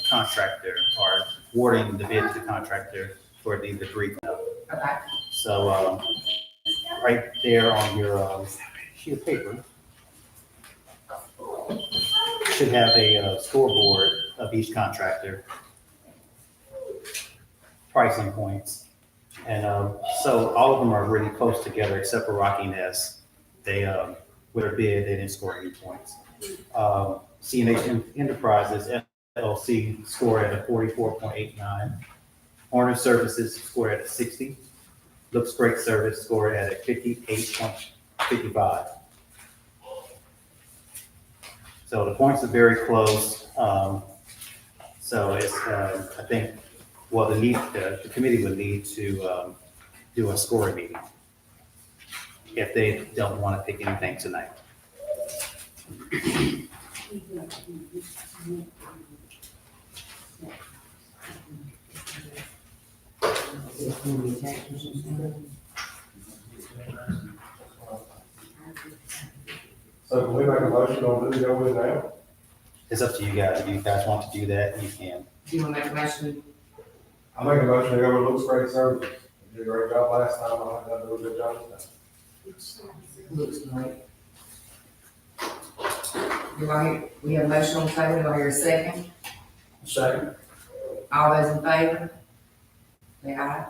contractor or awarding the bid to the contractor for the debris cleanup. Okay. So, right there on your sheet of paper, should have a scoreboard of each contractor, pricing points. And so all of them are really close together except for Rocky Ness. They, with their bid, they didn't score any points. CNH Enterprises, LLC scored at a 44.89. Horner Services scored at a 60. Looks Great Service scored at a 58.55. So the points are very close. So it's, I think, well, the committee would need to do a scoring meeting if they don't want to pick anything tonight. So can we make a motion on who to go with now? It's up to you guys. If you guys want to do that, you can. Do you want to make a motion? I make a motion to go with Looks Great Services. They did a great job last time, I think they'll do a good job this time. Looks great. We have a motion on the table, do I hear a second? Second. All those in favor? Say aye.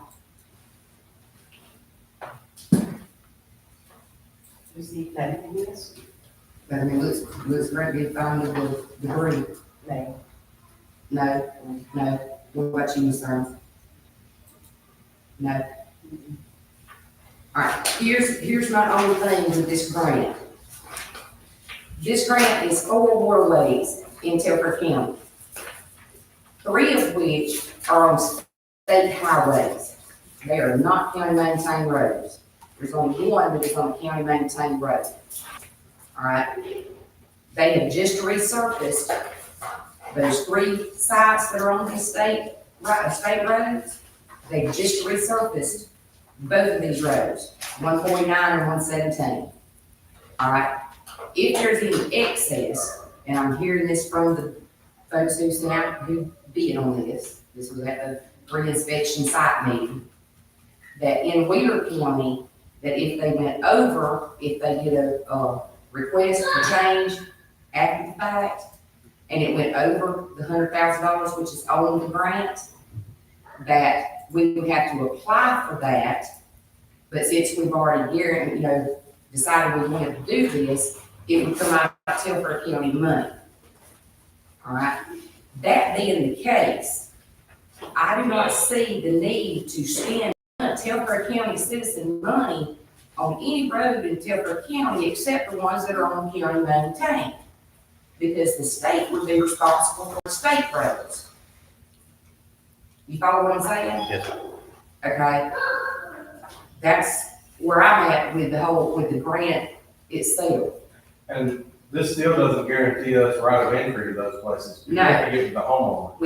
Receive that, yes? But I mean, looks great, be fine with the debris. No. No, what about you, Ms. Burns? No. All right, here's my only thing with this grant. This grant is 4 waterways in Telfair County, 3 of which are on state highways. They are not county maintained roads. There's only 1 that is on a county maintained road. All right, they have just resurfaced those 3 sites that are on these state roads. They just resurfaced both of these roads, 149 and 117. All right, if there's any excess, and I'm hearing this from the folks who bid on this was at the pre-inspection site meeting, that in Wheeler County, that if they went over, if they did a request for change after the fact, and it went over the $100,000, which is on the grant, that we would have to apply for that. But since we've already decided we wanted to do this, it would come out of Telfair County money. All right. That being the case, I do not see the need to spend Telfair County citizen money on any road in Telfair County except the ones that are on county maintained, because the state would be responsible for state roads. You follow what I'm saying? Yes. Okay. That's where I'm at with the grant itself. And this still doesn't guarantee us right of entry to those places. No. We have to get to the homeowner.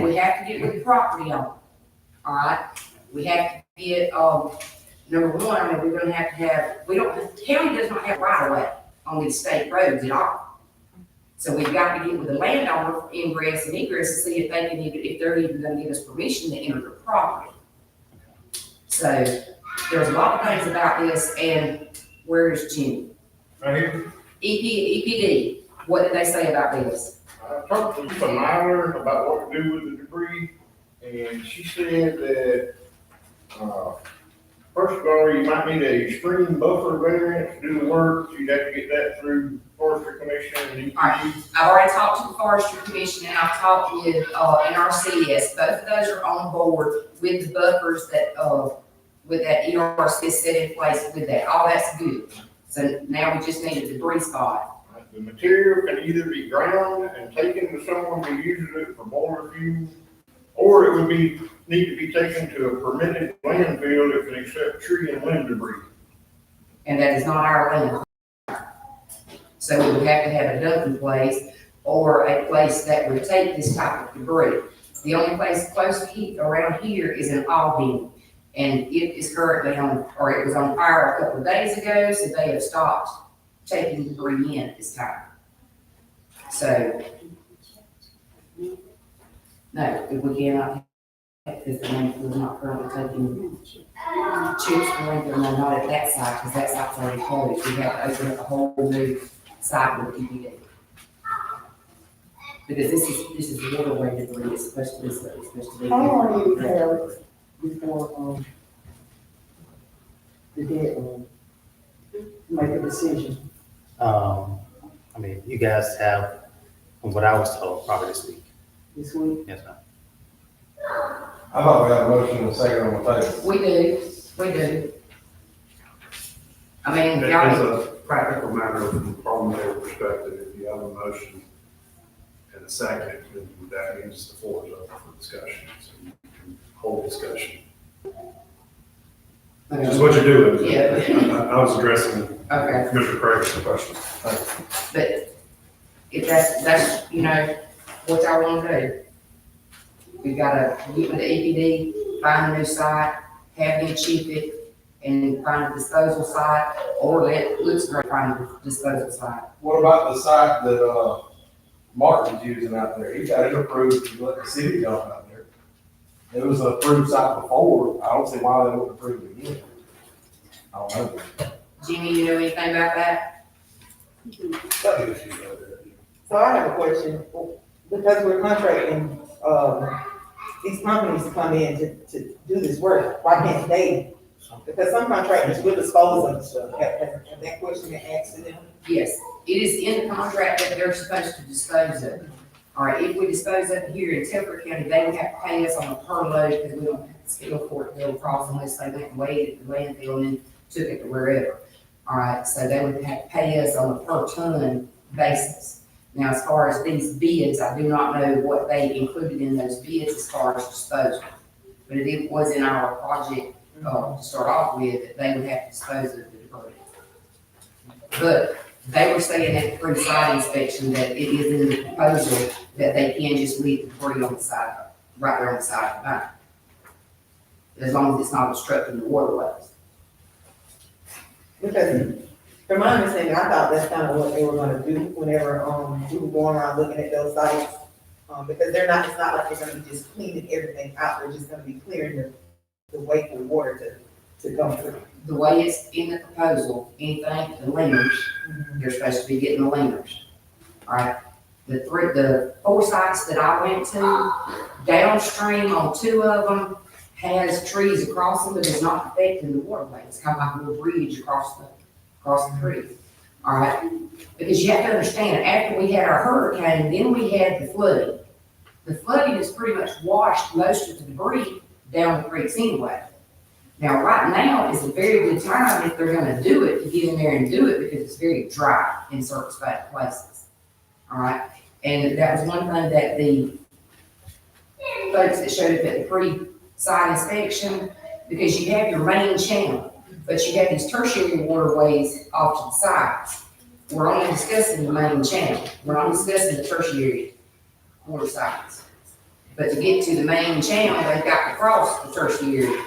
We have to get with the property owner. All right? We have to get, number one, I mean, we're gonna have to have, the county does not have right of way on these state roads at all. So we've got to get with the landowner for ingress and egress to see if they can if they're even gonna give us permission to enter the property. So there's a lot of things about this, and where's Jimmy? Right here, EPD, what did they say about this? I talked to Lisa Myler about what to do with the debris, and she said that, first of all, you might need a stream buffer variance to do the work, so you'd have to get that through Forestry Commission and EPD. I've already talked to the Forestry Commission, and I've talked with, NRCS. Both of those are on board with the buffers that, with that NRCS set in place with that. All that's good. So now we just need a debris spot. The material can either be ground and taken to someone who uses it for boiler fuel, or it would need to be taken to a permitted landfill that can accept tree and limb debris. And that is not our land. So we would have to have a dumping place or a place that would take this type of debris. The only place close to around here is in Albany, and it is currently it was on fire a couple of days ago, so they have stopped taking debris in at this time. So No, we cannot, because the landfill is not currently taking chips from landfill, no, not at that site, because that site's already closed. We have to open up a whole new site with EPD. Because this is waterway debris, it's supposed to be, it's supposed to be. How long do you have before, the deadline? Make a decision. I mean, you guys have, from what I was told, probably this week. This week? Yes, ma'am. I thought we had a motion and a second on the table. We do. I mean, As y'all, a practical matter, from a parliamentary perspective, if you have a motion and a second, then that means the floor is open for discussion. So you can hold discussion. Which is what you're doing. Yeah. I was addressing okay, Mr. Craig's question. but if that's, you know, what y'all wanna do. We gotta get with the EPD, find a new site, have them chip it, and find a disposal site, or let Luxembourg find a disposal site. What about the site that, Martin's using out there? He got it approved to let the city dump out there. It was an approved site before. I don't see why they wouldn't approve it again. I don't know. Jimmy, you know anything about that? So I have a question, because we're contracting, these companies to come in to do this work, why can't they? Because some contractors will dispose of the stuff, have that question been asked to them? Yes, it is in the contract that they're supposed to dispose of it. All right, if we dispose of it here in Telford County, they would have to pay us on a per load, because we don't have the skill for it to go across unless they went and weighed it at the landfill and then took it to wherever. All right, so they would have to pay us on a per ton basis. Now, as far as these bids, I do not know what they included in those bids as far as disposal. But if it was in our project, to start off with, that they would have to dispose of the debris. But they were saying at the pre-site inspection that it is in the proposal that they can just leave the debris on the side, right there on the side of the bank. As long as it's not obstructing the waterways. Because from my understanding, I thought that's kind of what they were gonna do whenever, we were going around looking at those sites. Because it's not like they're gonna be just cleaning everything out, they're just gonna be clearing the way for water to come through. The way it's in the proposal, anything, the lingers, you're supposed to be getting the lingers. All right, the 4 sites that I went to, downstream on 2 of them has trees across them, but it's not affecting the waterway. It's kind of like a little bridge across the creek. All right, because you have to understand, after we had our hurricane, then we had the flooding. The flooding has pretty much washed most of the debris down the creeks anyway. Now, right now is a very good time if they're gonna do it, to get in there and do it, because it's very dry in certain places. All right, and that was one thing that the folks that showed up at the pre-site inspection, because you have your main channel, but you have these tertiary waterways off to the sides. We're only discussing the main channel, we're not discussing the tertiary water sides. But to get to the main channel, they've got to cross the tertiary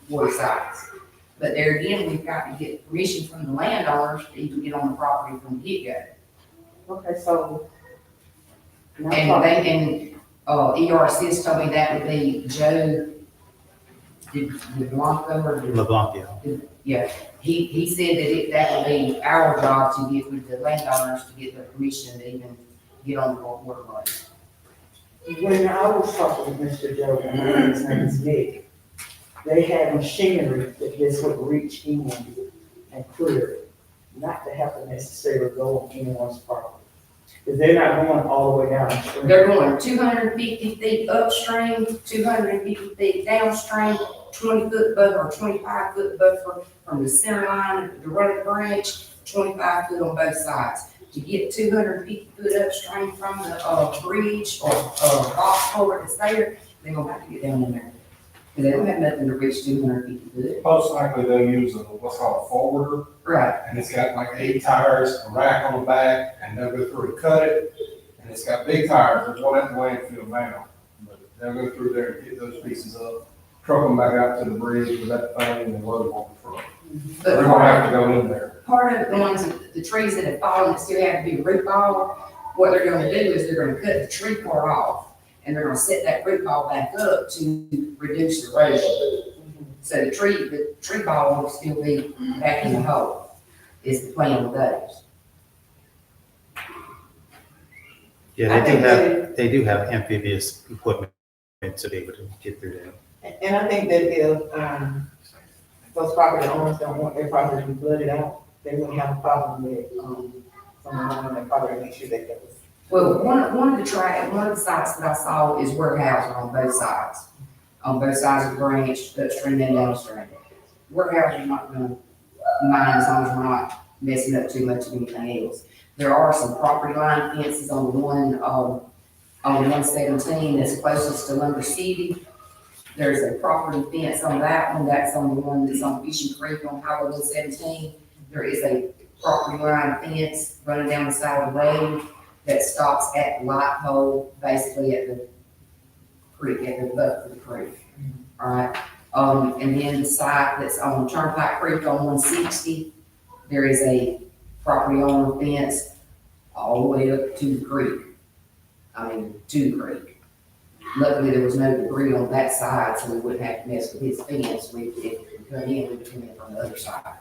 water sides. But there again, we've got to get permission from the landowners to even get on the property from the get-go. Okay, so. now And ERCS told me that would be Joe DeBlanco or LeBlanc, yeah. yeah, he said that that would be our job to get with the landowners to get the permission to even get on the waterways. When I was talking with Mr. Joe, and his name is Nick, they had machinery that just would reach in and clear it, not to have to necessarily go on anyone's property. Because they're not going all the way downstream. They're going 250 feet upstream, 250 feet downstream, 20-foot buffer or 25-foot buffer from the center line of the road branch, 25 foot on both sides. To get 250 foot upstream from the bridge or box culvert that's there, they're gonna have to get down in there. Because they don't have nothing to reach 250 foot. Most likely they'll use what's called a forwarder, Right. and it's got like 8 tires, a rack on the back, and they'll go through and cut it. And it's got big tires, there's one at the landfill now, but they'll go through there and get those pieces up, truck them back out to the bridge with that thing, and then load them on the truck. But They're gonna have to go in there. part of the ones, the trees that have fallen that still have to be root balled, what they're gonna do is they're gonna cut the tree part off, and they're gonna set that root ball back up to reduce erosion. So the tree ball will still be back in the hole, is the plan with those. Yeah, I they do think have, they do have amphibious equipment to be able to get through that. And I think that if, those property owners don't want their property to be flooded out, they wouldn't have a problem with, someone on their property to make sure that was. Well, one of the sites that I saw is warehouses on both sides of the branch, upstream and downstream. Warehouses are not gonna mind as long as we're not messing up too much of anything else. There are some property line fences on the one, on 117 that's closest to Lumber City. There's a property fence on that one, that's on the one that's on Fishing Creek on Highway 117. There is a property line fence running down the side of the road that stops at the light pole, basically at the creek, at the butt of the creek. All right, and then the site that's on Turnpike Creek on 160, there is a property owner fence all the way up to the creek. To the creek. Luckily, there was no debris on that side, so we wouldn't have to mess with his fence. If we come in, we would come in from the other side.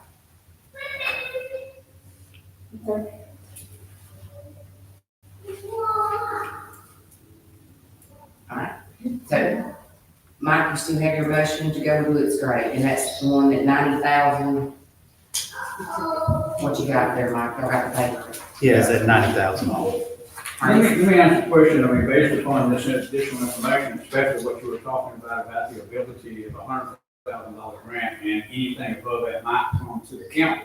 Alright, so, Mike, you still have your motion to go to Woods Grade, and that's the one at 90,000. What you got there, Mike? I got the paper. Yeah, it's at $90,000. Let me ask a question, based upon this additional information, especially what you were talking about the ability of $100,000 grant and anything above that might come to the county.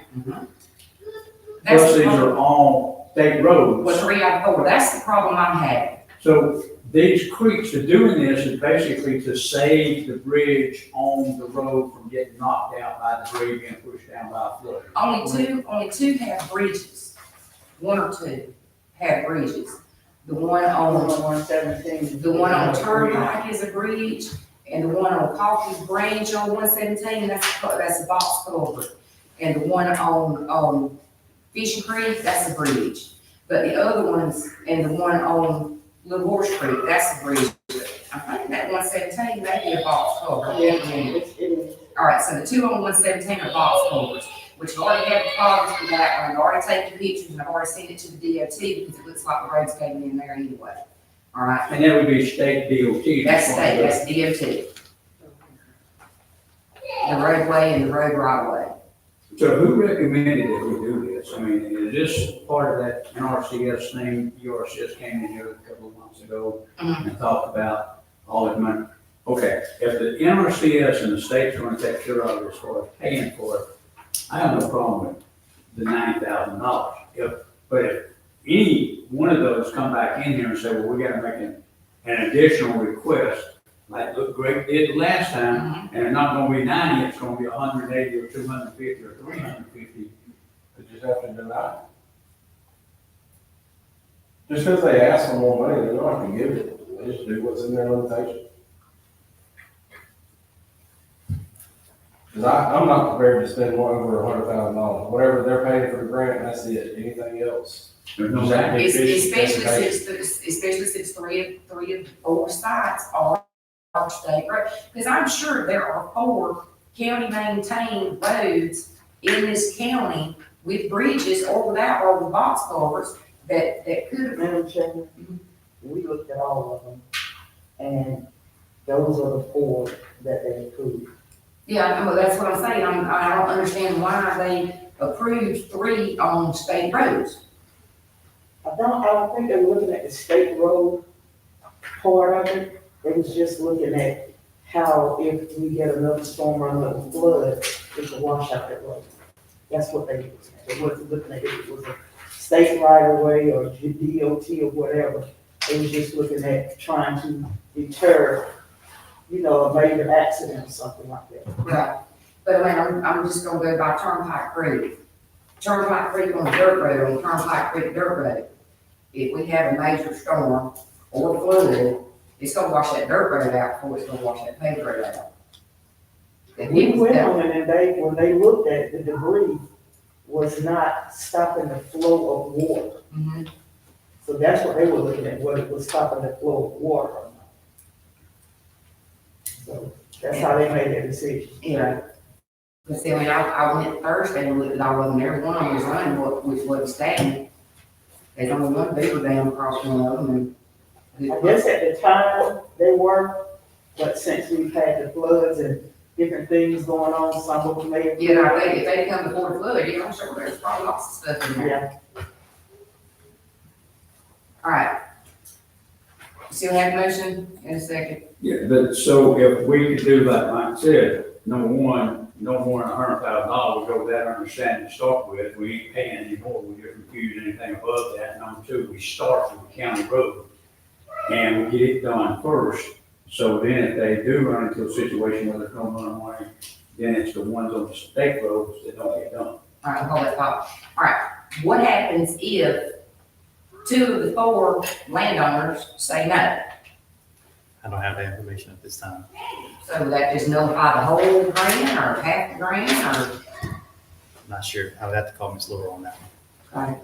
That's Plus, the these problem. are all state roads. Well, 3 out of 4, that's the problem I'm having. So these creeks are doing this is basically to save the bridge on the road from getting knocked out by debris being pushed down by a flood. Only two have bridges. 1 or 2 have bridges. The one on 117. The one on Turnpike is a bridge, and the one on Coffee Branch on 117, that's a box culvert. And the one on, Fishing Creek, that's a bridge. But the other ones, and the one on Little Horse Creek, that's a bridge. I think that 117 may be a box culvert. Yeah, it is. All right, so the 2 on 117 are box culverts, which I've already had the progress for that, and I've already taken pictures, and I've already sent it to the DOT, because it looks like the road's caving in there anyway. All right, And that would be state DOT. that's state, that's DOT. The roadway and the road right of way. So who recommended that we do this? Is this part of that NRCS thing? URCS came in here a couple of months ago and talked about all that money. Okay, if the NRCS and the state's gonna take care of it as far as paying for it, I have no problem with the $90,000. But if any one of those come back in here and say, well, we gotta make an additional request, like Look Great did last time, and it's not gonna be 90, it's gonna be 180 or 250 or 350. They just have to deny it. Just because they ask for more money, they don't have to give it. They just do what's in their limitation. Because I'm not prepared to spend more over $100,000. Whatever they're paying for the grant, that's it. Anything else? There's no Especially since three of 4 sites are state road. Because I'm sure there are 4 county-maintained roads in this county with bridges or without, or with box culverts that could have. Madam Chairman, we looked at all of them, and those are the 4 that they approved. Yeah, well, that's what I'm saying. I don't understand why they approved 3 on state roads. I don't think they were looking at the state road part of it. They was just looking at how if we get another storm or another flood, it will wash out that road. That's what they was looking at. They wasn't looking at if it was a state right of way or DOT or whatever. They was just looking at trying to deter, a major accident or something like that. Right. But I mean, I'm just gonna go by Turnpike Creek. Turnpike Creek on the dirt road, on Turnpike Creek dirt road. If we have a major storm or flood, it's gonna wash that dirt road out before it's gonna wash that paved road out. We went on it and when they looked at it, the debris was not stopping the flow of water. Mhm. So that's what they were looking at, whether it was stopping the flow of water or not. That's how they made their decision. Yeah. But see, I mean, I went Thursday and looked at all of them, every one of them was running, which was standing. There's only one beaver dam across one of them, and. I guess at the time they were, but since we've had the floods and different things going on, some of them may have. You know, if they come before the flood, you know, I'm sure there's probably lots of stuff in there. Yeah, All right. Still have a motion in a second? Yeah, but so if we could do that, like I said, number one, no more than $100,000, go with that understanding to start with. We ain't paying anymore, we just refuse anything above that. Number two, we start with the county road and we get it done first. So then if they do run into a situation where there's no running money, then it's the ones on the state roads that don't get done. All right, hold that thought. All right, what happens if 2 of the 4 landowners say no? I don't have that information at this time. So would that just nullify the whole grant or half the grant or? I'm not sure. I would have to call Ms. Laurel on that one. Right.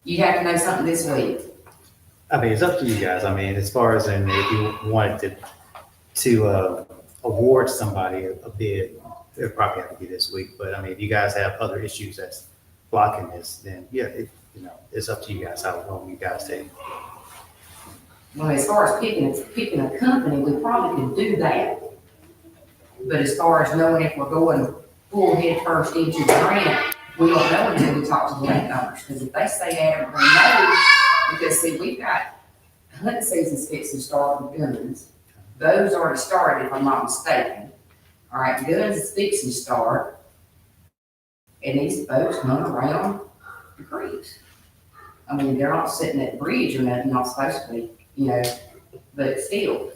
You have to know something this week. I mean, it's up to you guys. I mean, as far as in if you wanted to award somebody a bid, it'll probably have to be this week. But I mean, if you guys have other issues that's blocking this, then yeah, it's up to you guys how long you guys take. Well, as far as picking a company, we probably could do that. But as far as knowing if we're going full head first into the grant, we don't know until we talk to the landowners. Because if they say everything no, because see, we've got hunting season's fixing to start with guns. Those already started, if I'm not mistaken. All right, guns is fixing to start. And these folks run around the creeks. I mean, they're not sitting at the bridge or nothing, not supposed to be, but still.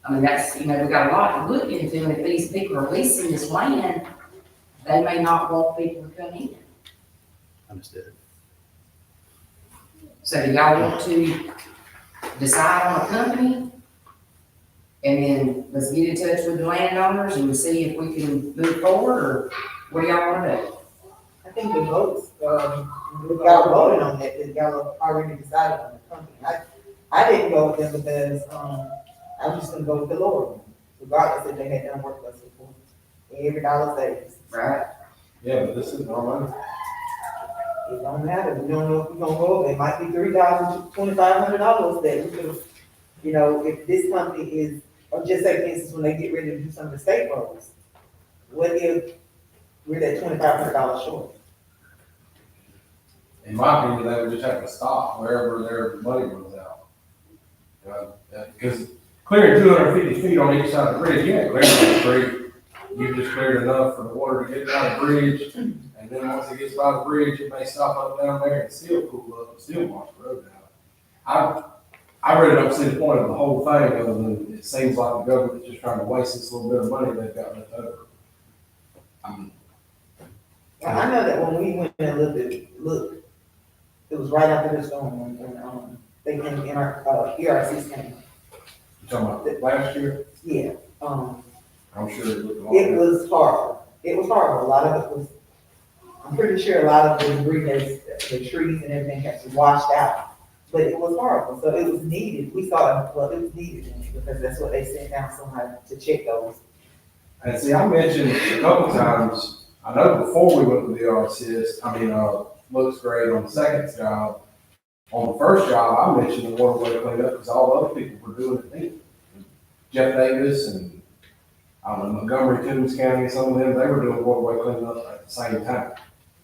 I mean, that's, we got a lot to look into, and if these people are leasing this land, they may not want people to come in. Understood. So do y'all want to decide on a company? And then let's get in touch with the landowners and see if we can move forward, or what do y'all want to do? I think the votes, y'all voted on that, that y'all already decided on the company. I didn't go with them because, I was just gonna go with the lower one, regardless if they had done work with us before. Every dollar saves. Right? Yeah, but this is our money. It don't matter, we don't know if we're gonna go, it might be $3,000, $2,500 that we could have, if this company is, or just say for instance, when they get ready to do some of the state roads, what if we're that $2,500 short? In my opinion, they would just have to stop wherever their money runs out. Because clearing 250 feet on each side of the bridge, you ain't clearing the street. You just cleared enough for the water to get down the bridge, and then once it gets by the bridge, it may stop up down there and still cool up, and still wash the road out. I really don't see the point of the whole thing, other than it seems like the government's just trying to waste this little bit of money they've got left over. Well, I know that when we went and looked, it was right after the storm when they came in, our ERCs came. You talking about last year? Yeah, I'm sure it looked a lot it better. was horrible. It was horrible. A lot of it was, I'm pretty sure a lot of the debris the trees and everything has washed out. But it was horrible, so it was needed. We thought, well, it was needed because that's what they sent down somebody to check those. And see, I mentioned a couple times, I know before we went with the RCS, looks great on the second job. On the first job, I mentioned the waterway cleanup because all the other people were doing it then. Jeff Davis and, Montgomery, Toombs County, some of them, they were doing waterway cleanup at the same time.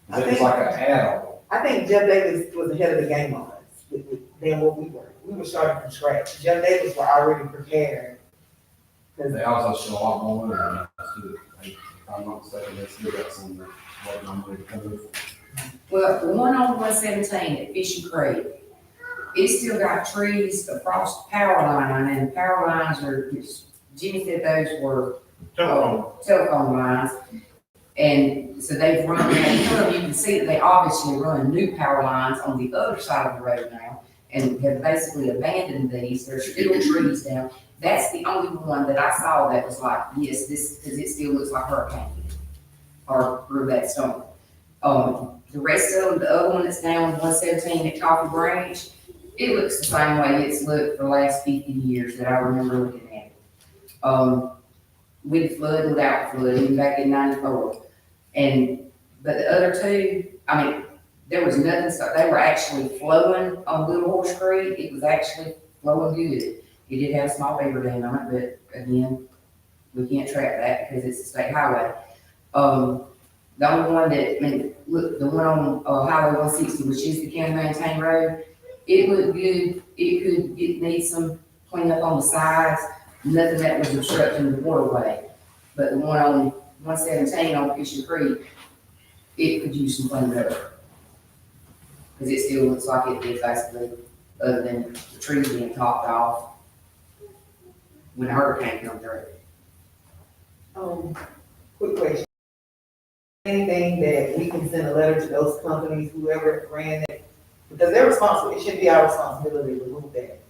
It was like an add-on. I think Jeff Davis was ahead of the game on us than what we were. We were starting from scratch. Jeff Davis were already prepared. They also spent a lot more money than us too. If I'm not mistaken, they still got some money to come in. Well, the one on 117 at Fishy Creek, it's still got trees across the power line, and the power lines are, Jimmy said those were telephone lines. And so they've run, you can see that they obviously run new power lines on the other side of the road now and have basically abandoned these. There's still trees down. That's the only one that I saw that was like, yes, this, because it still looks like hurricane or through that storm. The rest of them, the other one that's down 117 at Coffee Branch, It looks the same way it's looked for the last 50 years that I remember looking at it. With flood and without flood, even back in 94. But the other two, I mean, there was nothing, so they were actually flowing on Little Horse Creek. It was actually flowing good. It did have a small beaver dam on it, but again, we can't track that because it's a state highway. The only one that, I mean, look, the one on Highway 160, which is the county maintained road, it looked good. It needs some cleanup on the sides, nothing that was obstructing the waterway. But the one on 117 on Fishing Creek, it could use some cleanup. Because it still looks like it did basically, other than the trees being topped off when the hurricane come through. Quick question. Anything that we can send a letter to those companies, whoever ran it, because they're responsible, it should be our responsibility to remove that.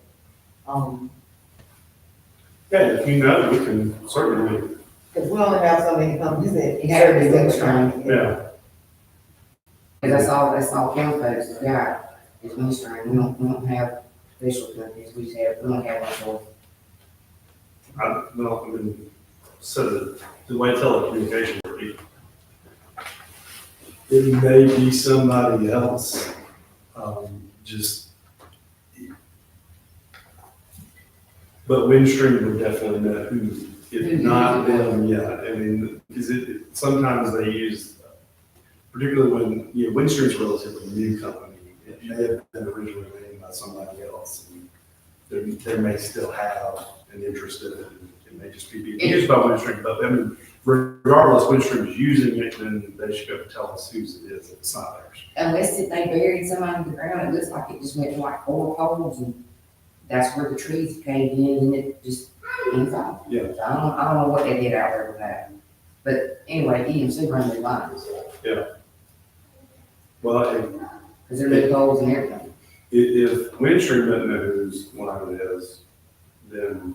Yeah, if you know, we can certainly, Because we only have so many companies that. It had to be Wing String. yeah. Because that's all county folks have got, is Wing String. We don't have special companies, we don't have one for. Well, I mean, so the way telecommunications work, it may be somebody else, just. But Windstream would definitely know who, if not them, yeah, I mean, because sometimes they use, particularly when, Windstream's a relatively new company, it may have been originally named by somebody else, and they may still have an interest in it, it may just be used by Windstream, but I mean, regardless, Windstream is using it, then they should be able to tell us whose it is, if it's not theirs. Unless they buried some under the ground, it looks like it just went to like 4 poles and that's where the trees caved in and it just ends off. Yeah. So I don't know what they did out there with that. But anyway, EMC run their lines, Well, because they're new poles and everything. if Windstream doesn't know whose line it is, then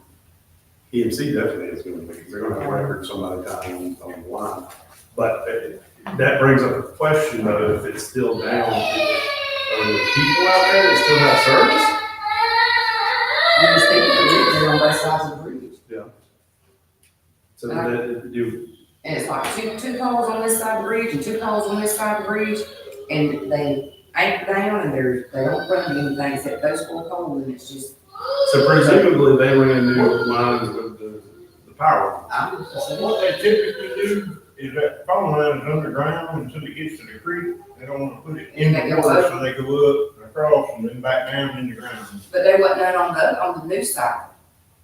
EMC definitely is going to be, because they're going to have record somebody dying on the line. But that brings up a question though, if it's still down, are there people out there that still have service? And these people that live there on both sides of the bridge. So that do, And it's like two poles on this side of the bridge and 2 poles on this side of the bridge. And they anchor down and they don't run anything except those 4 poles and it's just, so presumably they ran new lines with the power. I'm just saying. What they typically do is that phone line is underground until it gets to the creek. They don't want to put it in the water, so they go up and across and then back down in the ground. But there wasn't none on the new side.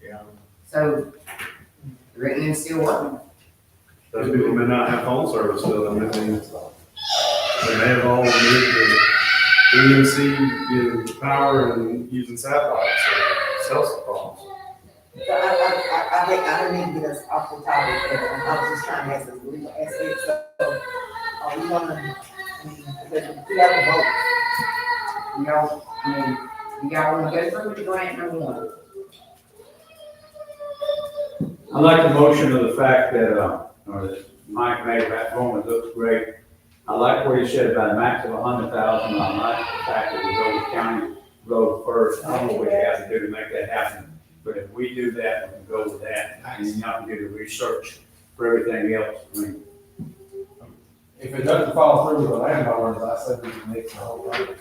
Yeah. So the written is still working. Those people may not have phone service still, I mean, they may have all the EMC, power and using satellites or cell phones. So I don't mean to get us off the topic, but I was just trying to ask us, we ask it, so, are we gonna, I mean, because we have to vote. Y'all wanna go through with the grant number 1? I like the motion of the fact that, or that Mike made that form, it looks great. I like what he said about a max of 100,000, I like the fact that we go with county road first. I don't know what you have to do to make that happen, but if we do that, we can go with that, and you have to do the research for everything else. I mean, If it doesn't fall through with the landowners, I said we can mix the whole thing.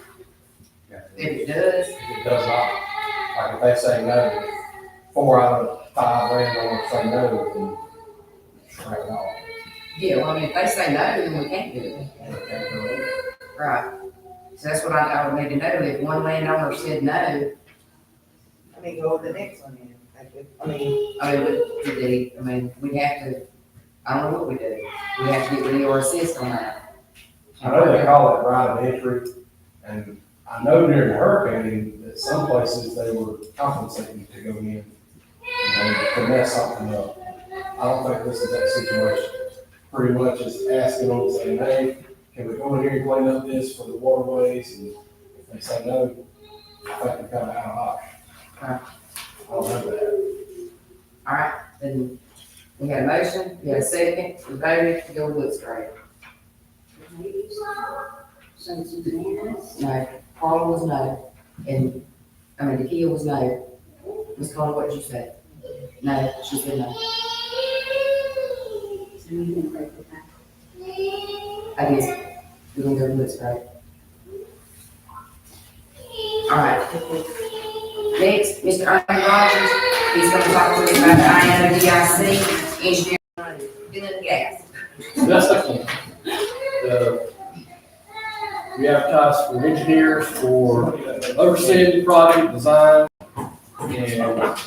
If it does, If it does not, like if they say no, 4 out of 5 landowners say no, then strike it off. yeah, well, I mean, if they say no, then we can't do it. Right. So that's what I would need to know. If one landowner said no, I mean, go with the next one then. we'd have to, I don't know what we do. We have to get with your assist on that. I know they call it right of entry, and I know during the hurricane that some places they were compensating to go in and to mess something up. I don't think this is that situation. Pretty much just asking them, saying, hey, can we go in here and clean up this for the waterways? And if they say no, I think they're kind of out of option. Right. I don't know that. All right, then we got a motion, we got a second, we voted to go with Woodside. No, Carla was no, and Nakia was no. Ms. Carter, what did you say? No, she said no. I guess, we're gonna go to this, right? All right. Next, Mr. Ernie Rogers, he's gonna talk to us about the INODIC engineering, doing gas. Best I can. We advertise for engineers for overseeing the project design. And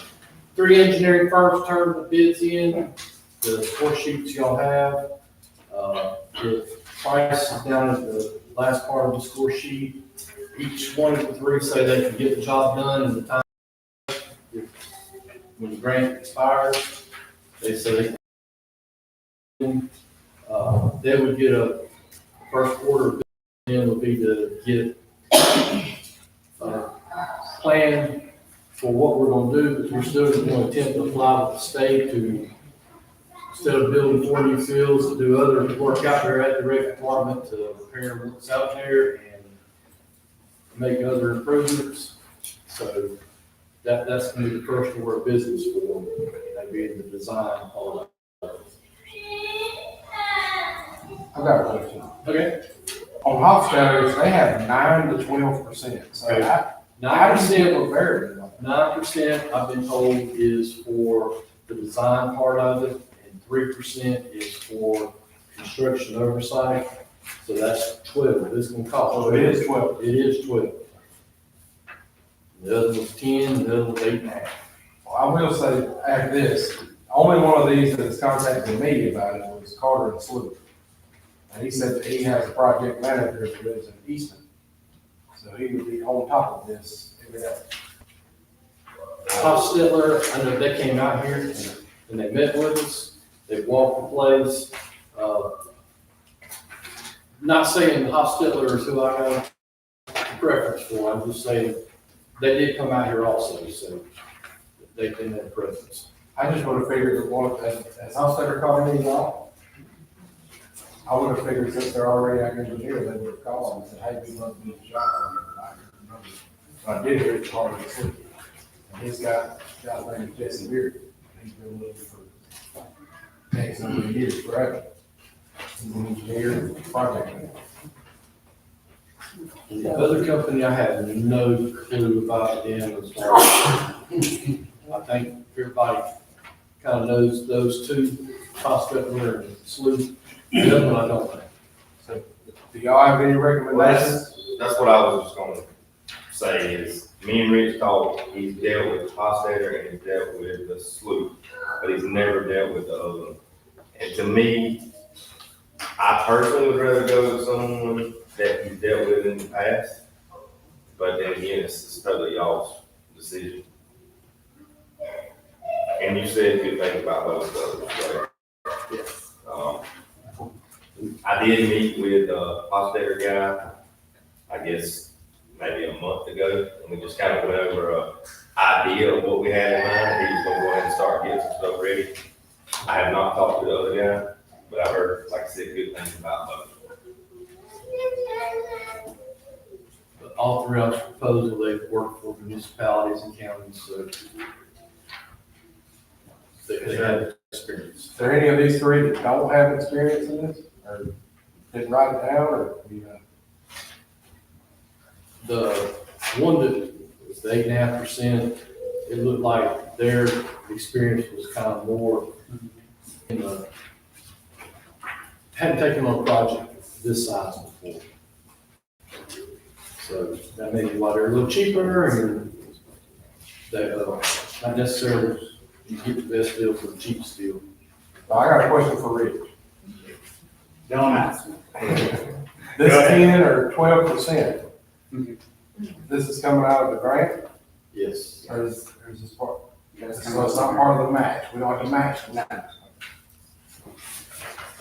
3 engineering firms turned the bids in, the score sheets y'all have. The price is down at the last part of the score sheet. Each one of the 3 say they can get the job done in the time. When the grant expires, they say they would get a first order in would be to get a plan for what we're gonna do, because we're still gonna attempt to apply with the state to, instead of building 4 new fields, to do other work out there at the rec department to repair what's out there and make other improvements. So that's gonna be the first order of business for them, that being the design all of it. I've got a question. Okay. On Hofstadter's, they have 9 to 12%. So Okay. how do you deal with variable? 9%, I've been told, is for the design part of it, and 3% is for construction oversight. So that's 12, it's gonna cost. So it is 12. It is 12. The other was 10, the other was 8.5. Well, I will say, after this, only one of these that has contacted me about it was Carter and Sloop. And he said that he has a project manager that lives in Easton. So he would be on top of this every day. Hofstetler, I know they came out here and they met with us, they walked the place. Not saying Hofstetler is who I have preference for, I'm just saying they did come out here also, so they can have preference. I just would have figured that one, as Hofstadter called me off, I would have figured since they're already out engineer, they would have called and said, hey, we love to do the job. So I did hear it's Carter and Sloop. And he's got a name Jesse Beard. He's been with him for X number of years forever. He's an engineer and project manager. The other company, I have no clue about them as far as, I think everybody kind of knows those 2, Hofstetler and Sloop. The other one I don't know. So, do y'all have any recommendations? That's what I was just gonna say is, me and Rich talked, he's dealt with Hofstadter and he's dealt with the Sloop, but he's never dealt with the other one. And to me, I personally would rather go with someone that he's dealt with in the past, but then again, it's totally y'all's decision. And you said good things about both of those, so. Yes. I did meet with the Hofstadter guy, I guess, maybe a month ago, and we just kind of went over a idea of what we had in mind. He was gonna go ahead and start getting some stuff ready. I have not talked to the other guy, but I heard, like I said, good things about both. But all throughout the proposal, they've worked for municipalities and counties, so they have experience. Is there any of these 3 that don't have experience in this? Or didn't write it down, or, you know? The one that was the 8.5%, it looked like their experience was kind of more in the, hadn't taken on a project this size before. So that may be why they're a little cheaper, and they, not necessarily you get the best deal for the cheapest deal. Well, I got a question for Rich. Don't ask. This 10 or 12%, this is coming out of the grant, Yes. or is this part? So it's not part of the match, we don't have to match the match.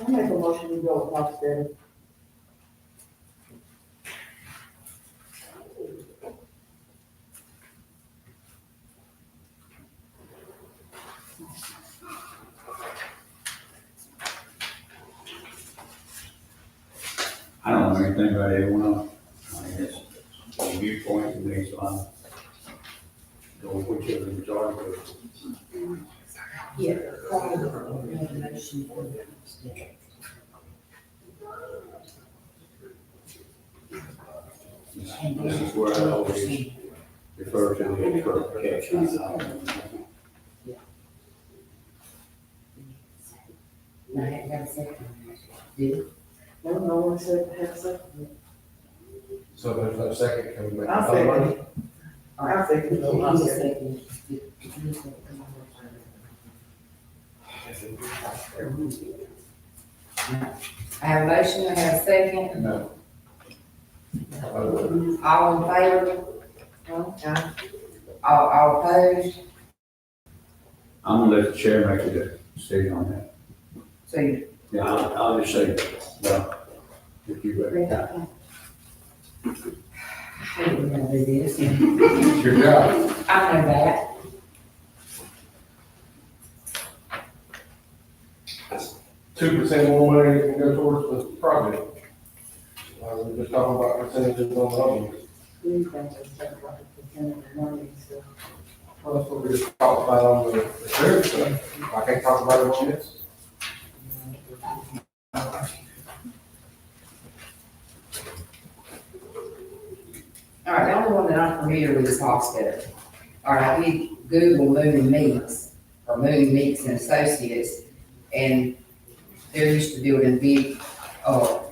I make a motion to go with Hofstadter. I don't know anything about everyone else. I guess, viewpoint to me, so Go whichever the majority goes. Yeah. This is where I always refer to the current cash. I hadn't got a second. Did No one said to have a second. So if there's no second, can we make? I'll second it. I'll second it. you? I'll He second seconded. I have a motion, I have a second. No. All in favor? No? All opposed? I'm gonna let the chair make the decision on that. So you. Yeah, I'll just say, well, if you ready. I hate when I do this. It's your job. I know that. 2% more money can go towards the project. We're just talking about percentages on the other ones. Please don't just talk about the percentage of money and stuff. Well, that's what we just talked about on the sheriff's stuff. I can't talk about it on this. All right, the only one that I'm familiar with is Hofstadter. All right, we Google Moon Meats, or Moon Meats and Associates, and they're used to building big,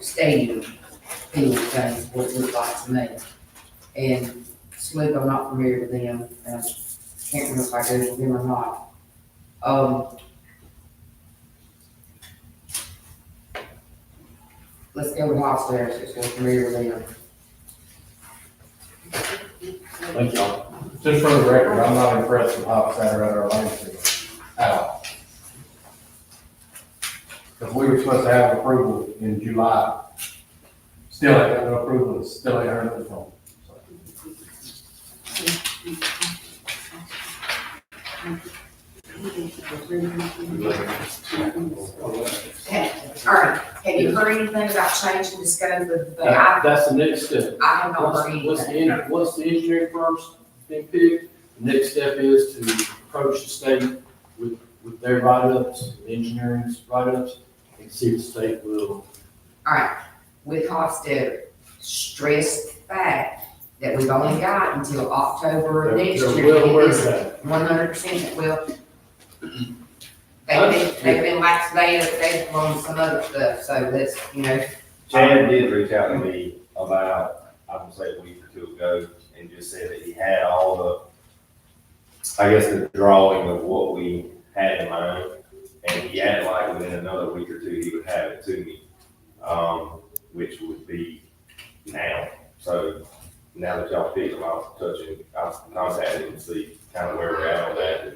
stadium field things, what it looks like to me. And Sloop, I'm not familiar with them, and I can't remember if I Googled them or not. Let's go with Hofstadter, since we're familiar with them. Thank y'all. Just for the record, I'm not impressed with how it's at our landfill at all. Because we were supposed to have approval in July. Still ain't got no approval, still ain't heard nothing from them. All right, have you heard anything about changing the scope of the, That's the next step. I have not heard Once anything. once the engineering firm's been picked, the next step is to approach the state with their write-ups, engineering's write-ups, and see if the state will. All right, with Hofstadter, stress the fact that we've only got until October of next They're year. well aware of that. 100% will. They've been lackadaisical on some other stuff, so let's, Chad did reach out to me about, I would say a week or two ago, and just said that he had all the, I guess, the drawing of what we had in mind, and he had like within another week or two, he would have it to me, which would be now. So now that y'all picked him, I'll contact him and see kind of where we're at on that.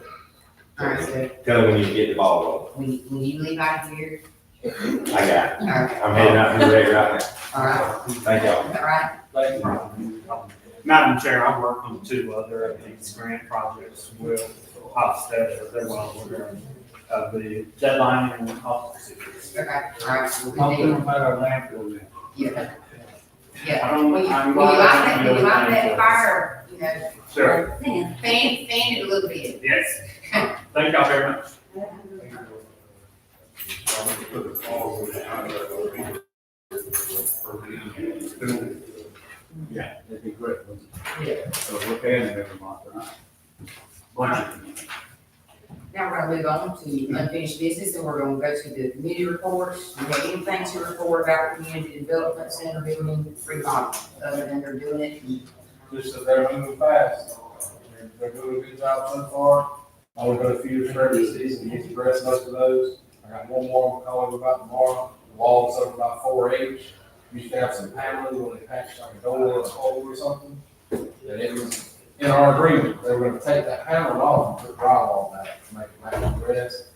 all right, so Tell him when you get the ball when you leave out here, on. I got it. all right, I'm heading out to the wreck right all right, now. Thank y'all. all right. Madam Chair, I work on 2 other of these grant projects with Hofstadter. They're well aware of the deadline and the cost procedures. Okay, all right, so I'll we put need, them at our landfill then. yeah. I Yeah, don't- when you I'm like glad that, you when you know like that that. fire, Sure. fan it a little bit. Yes. Thank y'all very much. Yeah, that'd be great. Yeah. So we're paying them every month, right? Now we're gonna move on to unfinished business, and we're gonna go to the committee reports. Do you have anything to report about the community development center building remodel, other than they're doing it? Just that they're moving fast. They're doing a good job so far. Only got a few discrepancies, and he's addressed most of those. I got one more I'm calling about tomorrow. The wall's over about 4H. Used to have some paneling when they patched like a door or a hole or something. And it was in our agreement, they were gonna take that panel off and put drywall back to make it match the rest.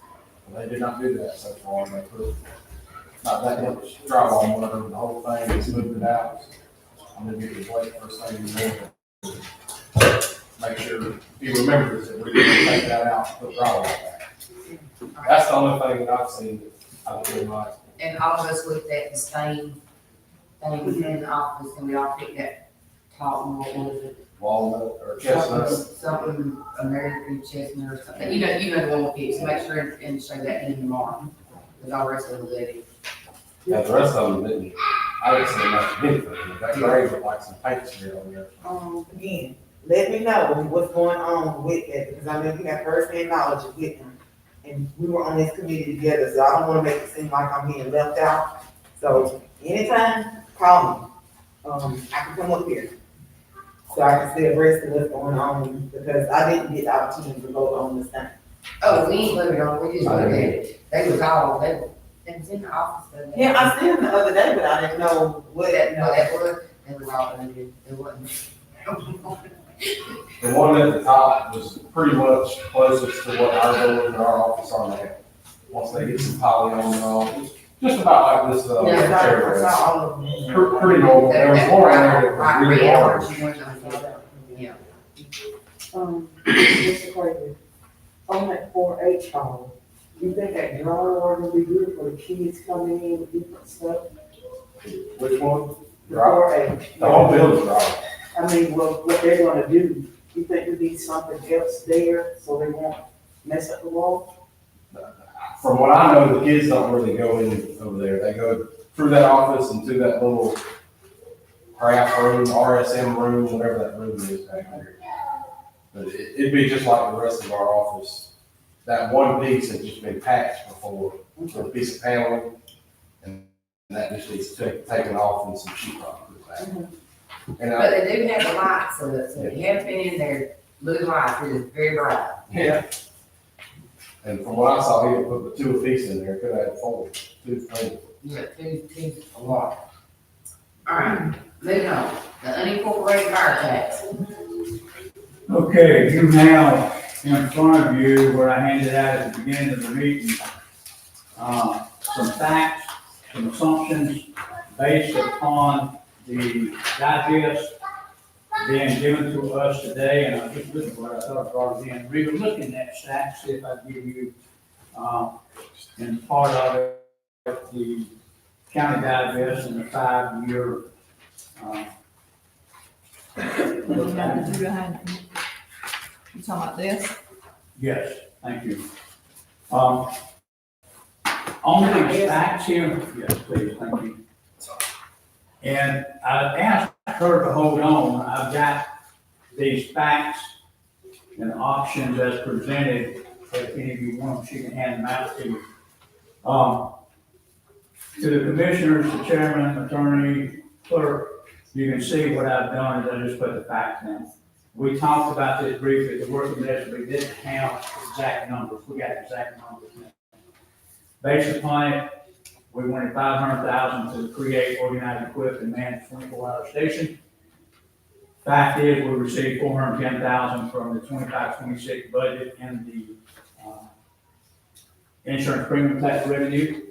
And they did not do that so far. They put not that much drywall on it, the whole thing, they smoothed it out. I'm gonna get his weight first thing in the morning. Make sure he remembers that we're gonna take that out and put drywall back. That's the only thing that I've seen that I've been like. And all of us looked at the same things in the office, and we all picked that top one, what was it? walnut or chestnut. Something, American chestnut or something, you know the one with it, so make sure and show that in tomorrow, because all the rest of them are good. Yeah, the rest of them didn't, I didn't see much of anything, that grade looked like some paint smear on there. Again, let me know what's going on with that, because I know you have first-hand knowledge with them. And we were on this committee together, so I don't wanna make it seem like I'm being left out. So anytime, call me. I can come up here. So I can see abreast of what's going on, because I didn't get the opportunity to vote on this thing. Oh, we ain't voted on, it, we just looked at it, they was all, they was in the office. the other day. Yeah, I seen them the other day, but I didn't know what that, No, that was, they was all, it wasn't. The one at the top was pretty much closest to what our building and our office are now. Once they get some poly on and all, just about like this, Yeah, chair I is. saw all of them. Pretty normal, there was one there that was really large. Yeah. Mr. Clayton, on that 4-H hall, you think that drawing board would be good for the kids coming in with different stuff? Which one? The 4-H. The whole building's right. I mean, well, what they're gonna do, you think we need something else there so they won't mess up the wall? From what I know, the kids don't really go in over there. They go through that office and to that little craft room, RSM room, whatever that room is back there. But it'd be just like the rest of our office. That one piece had just been patched before, with a piece of paneling, and that just needs taken off and some sheet rock put back. And But they do have the lights, so if you haven't been in there, blue lights, it is very bright. yeah. And from what I saw, he had put the 2 apiece in there, could have had 4, 2 things. Yeah, two, a lot. All right, moving on, the unincorporated fire tax. Okay, you have in front of you where I handed out at the beginning of the meeting, some facts, some assumptions based upon the digest being given to us today, and I just looked at what I thought I brought it in. We were looking at stats, see if I can give you, in part of it, the county digest and the 5-year, You talking about this? yes, thank you. On the facts here, yes, please, thank you. And I asked her to hold on, I've got these facts and options as presented, if any of you want them, she can hand them out to you. To the commissioners, the chairman, attorney, clerk, you can see what I've done is I just put the facts in. We talked about this briefly, the working measure, we didn't have exact numbers, we got exact numbers now. Based upon it, we wanted $500,000 to create, organize, equip, and manage 24-hour station. Fact is, we received $410,000 from the 25-26 budget and the insurance premium tax revenue.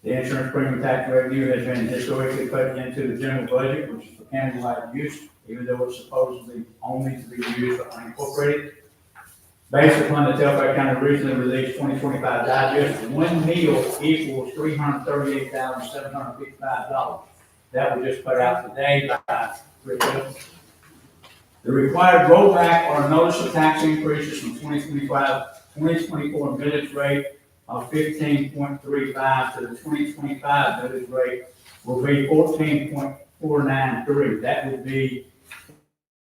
The insurance premium tax revenue has been historically put into the general budget, which is for countywide use, even though it's supposedly only to be used for unincorporated. Based upon the Telfair County recently released 2025 digest, one meal equals $338,755. That was just put out today by Rick Wilson. The required rollback or notice of tax increases from 2024 millage rate of 15.35 to the 2025 millage rate will be 14.493. That would be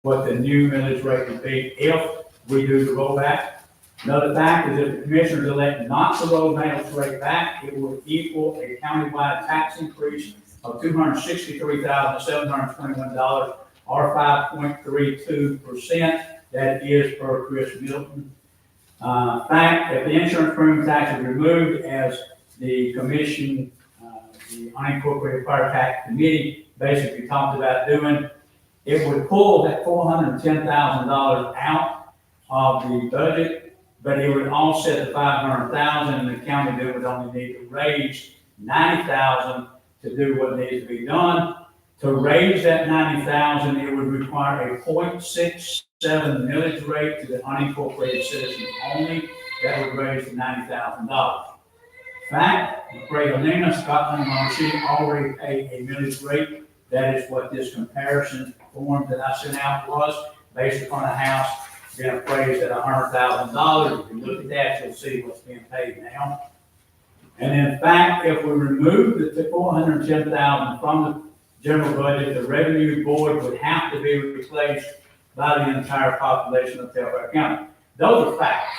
what the new millage rate would be if we do the rollback. Another fact is if the commissioners elect not to roll the millage rate back, it will equal a countywide tax increase of $263,721 or 5.32%. That is per Chris Milton. Fact, if the insurance premium tax is removed as the commission, the unincorporated fire tax committee basically talked about doing, it would pull that $410,000 out of the budget, but it would offset the $500,000, and the county then would only need to raise $90,000 to do what needs to be done. To raise that $90,000, it would require a 0.67 millage rate to the unincorporated citizens only. That would raise the $90,000. Fact, McRae Helena, Scotland, and she already pay a millage rate That is what this comparison form that I sent out was, based upon a house being appraised at $100,000. If you look at that, you'll see what's being paid now. And in fact, if we remove the $410,000 from the general budget, the revenue board would have to be replaced by the entire population of Delaware County. Those are facts.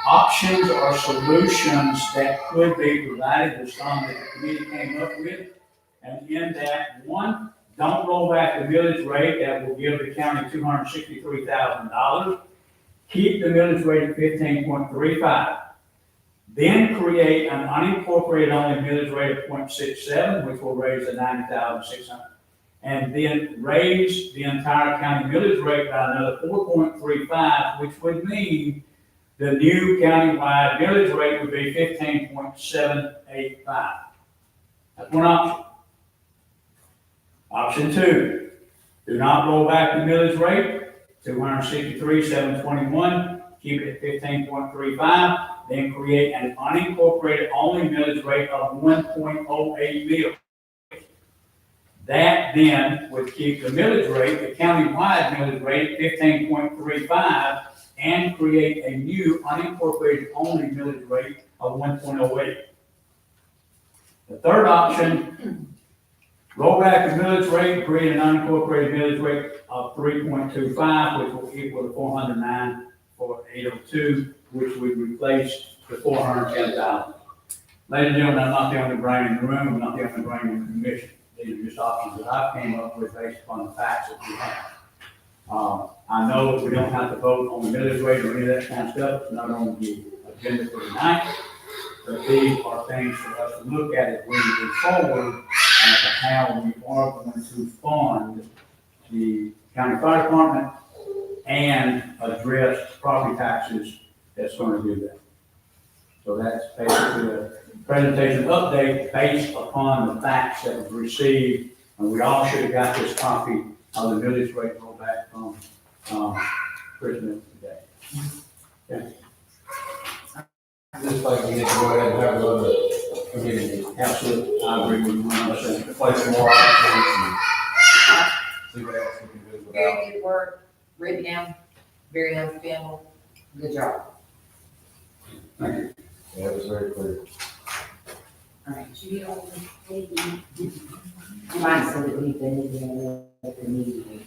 Options or solutions that could be provided with some that the committee came up with. And in that, one, don't roll back the millage rate. That will give the county $263,000. Keep the millage rate at 15.35. Then create an unincorporated only millage rate of 0.67, which will raise the 90,600. And then raise the entire county millage rate by another 4.35, which would mean the new countywide millage rate would be 15.785. That's one option. Option two, do not roll back the millage rate, 263,721, keep it at 15.35, then create an unincorporated only millage rate of 1.08 mil. That then would keep the millage rate, the countywide millage rate, at 15.35, and create a new unincorporated only millage rate of 1.08. The third option, roll back the millage rate, create an unincorporated millage rate of 3.25, which will equal to 409,802, which would replace the 410,000. Ladies and gentlemen, I'm not the only brain in the room, I'm not the only brain in the commission. These are just options that I came up with based upon the facts that we have. I know that we don't have to vote on the millage rate or any of that kind of stuff, it's not on the agenda for tonight, but these are things for us to look at as we move forward as to how we are going to fund the county fire department and address property taxes that's going to do that. So that's basically a presentation update based upon the facts that was received, and we all should have got this copy of the millage rate rollback from Christmas today. Okay. Just like we need to go ahead and have another committee. Absolutely, I agree with you 100%. Play some more options and see what else we can do without. Very good work, written down, very unfilmable, good job. Thank you. Yeah, it was very clear. All right, you might say that we've been in the meeting.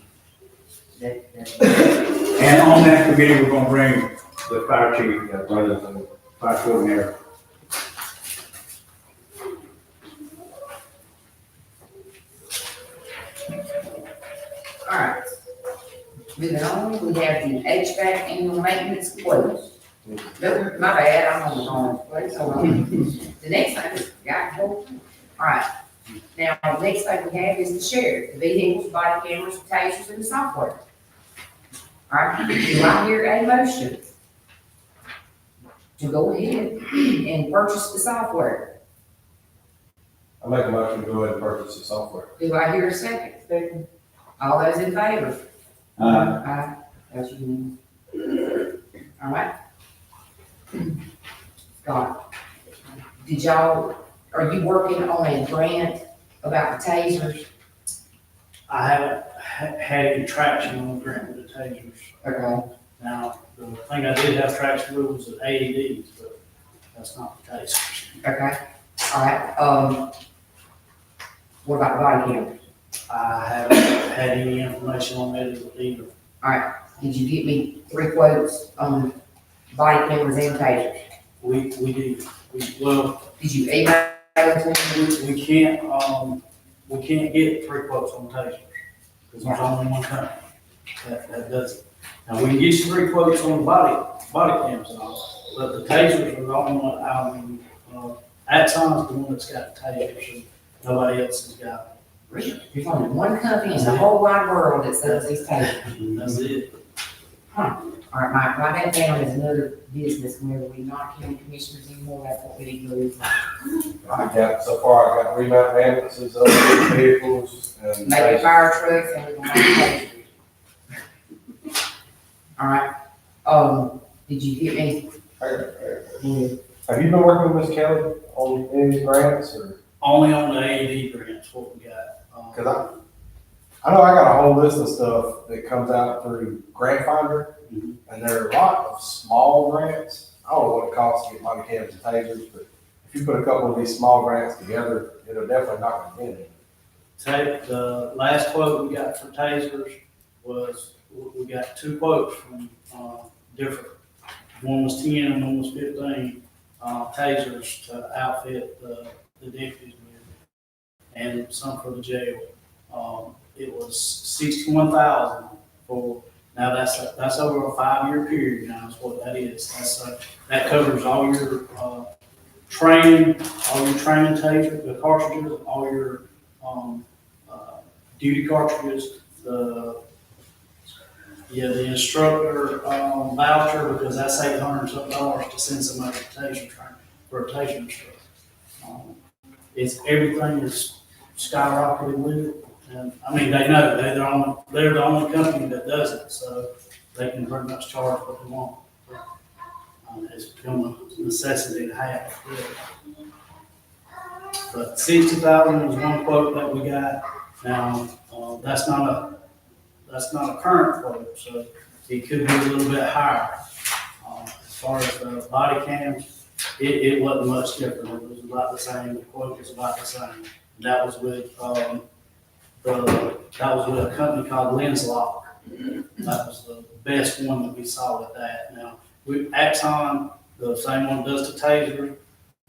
And on that committee, we're gonna bring the fire chief, brothers and fire coordinator. All right. Moving on, we have the HVAC annual maintenance quotes. Nope, my bad, I'm on the wrong place, hold on. The next thing is, all right. Now, the next thing we have is the sheriff, the vehicles, body cameras, tasers, and the software. All right, do I hear a motion to go ahead and purchase the software? I make a motion to go ahead and purchase the software. Do I hear a second? Second. All those in favor? Aye. That's unanimous. All right. Scott, did y'all, are you working on a grant about the tasers? I haven't had any traction on the grant with the tasers. Okay. Now, the thing I did have traction with was the AEDs, but that's not the tasers. Okay. All right. What about the body cameras? I haven't had any information on that either. All right. Did you get me 3 quotes on body cameras and tasers? We did, well, Did you email them to me? we can't get 3 quotes on tasers, because there's only one company that does it. Now, we can get you 3 quotes on the body cams and all, but the tasers are the only one, at times, the one that's got the tasers, and nobody else has got Really? There's only one company in the whole wide world that sells these tasers. them. That's it. Huh. All right, Mike, write that down as another business whenever we not county commissioners anymore, that's what we need to do. So far, I got remount ambulances, other vehicles, and. Maybe fire trucks and we're gonna have tasers. All right, did you get me? Have you been working with Ms. Kelly on any of these grants, or? Only on the AED grants, what we got. cause I know I got a whole list of stuff that comes out through Grant Finder, and there are a lot of small grants. I don't know what it costs to get body cams and tasers, but if you put a couple of these small grants together, it'll definitely knock it in. Take the last quote we got for tasers was, we got 2 quotes from, different. One was 10 and one was 15, tasers to outfit the deputies with, and some for the jail. It was 61,000 for, now that's over a 5-year period now is what that is. That covers all your, training taser, the cartridges, all your, duty cartridges, the instructor, voucher, because that's $800 and something to send somebody to taser training, for a taser instructor. It's, everything is skyrocketed with it. And, I mean, they know, they're the only company that does it, so they can pretty much charge what they want. It's become a necessity to have. But 60,000 was one quote that we got. Now, that's not a current quote, so it could be a little bit higher. As far as the body cams, it wasn't much different. It was about the same. The quote was about the same. That was with a company called Lenslock. That was the best one that we saw with that. Now, with Axon, the same one does the taser,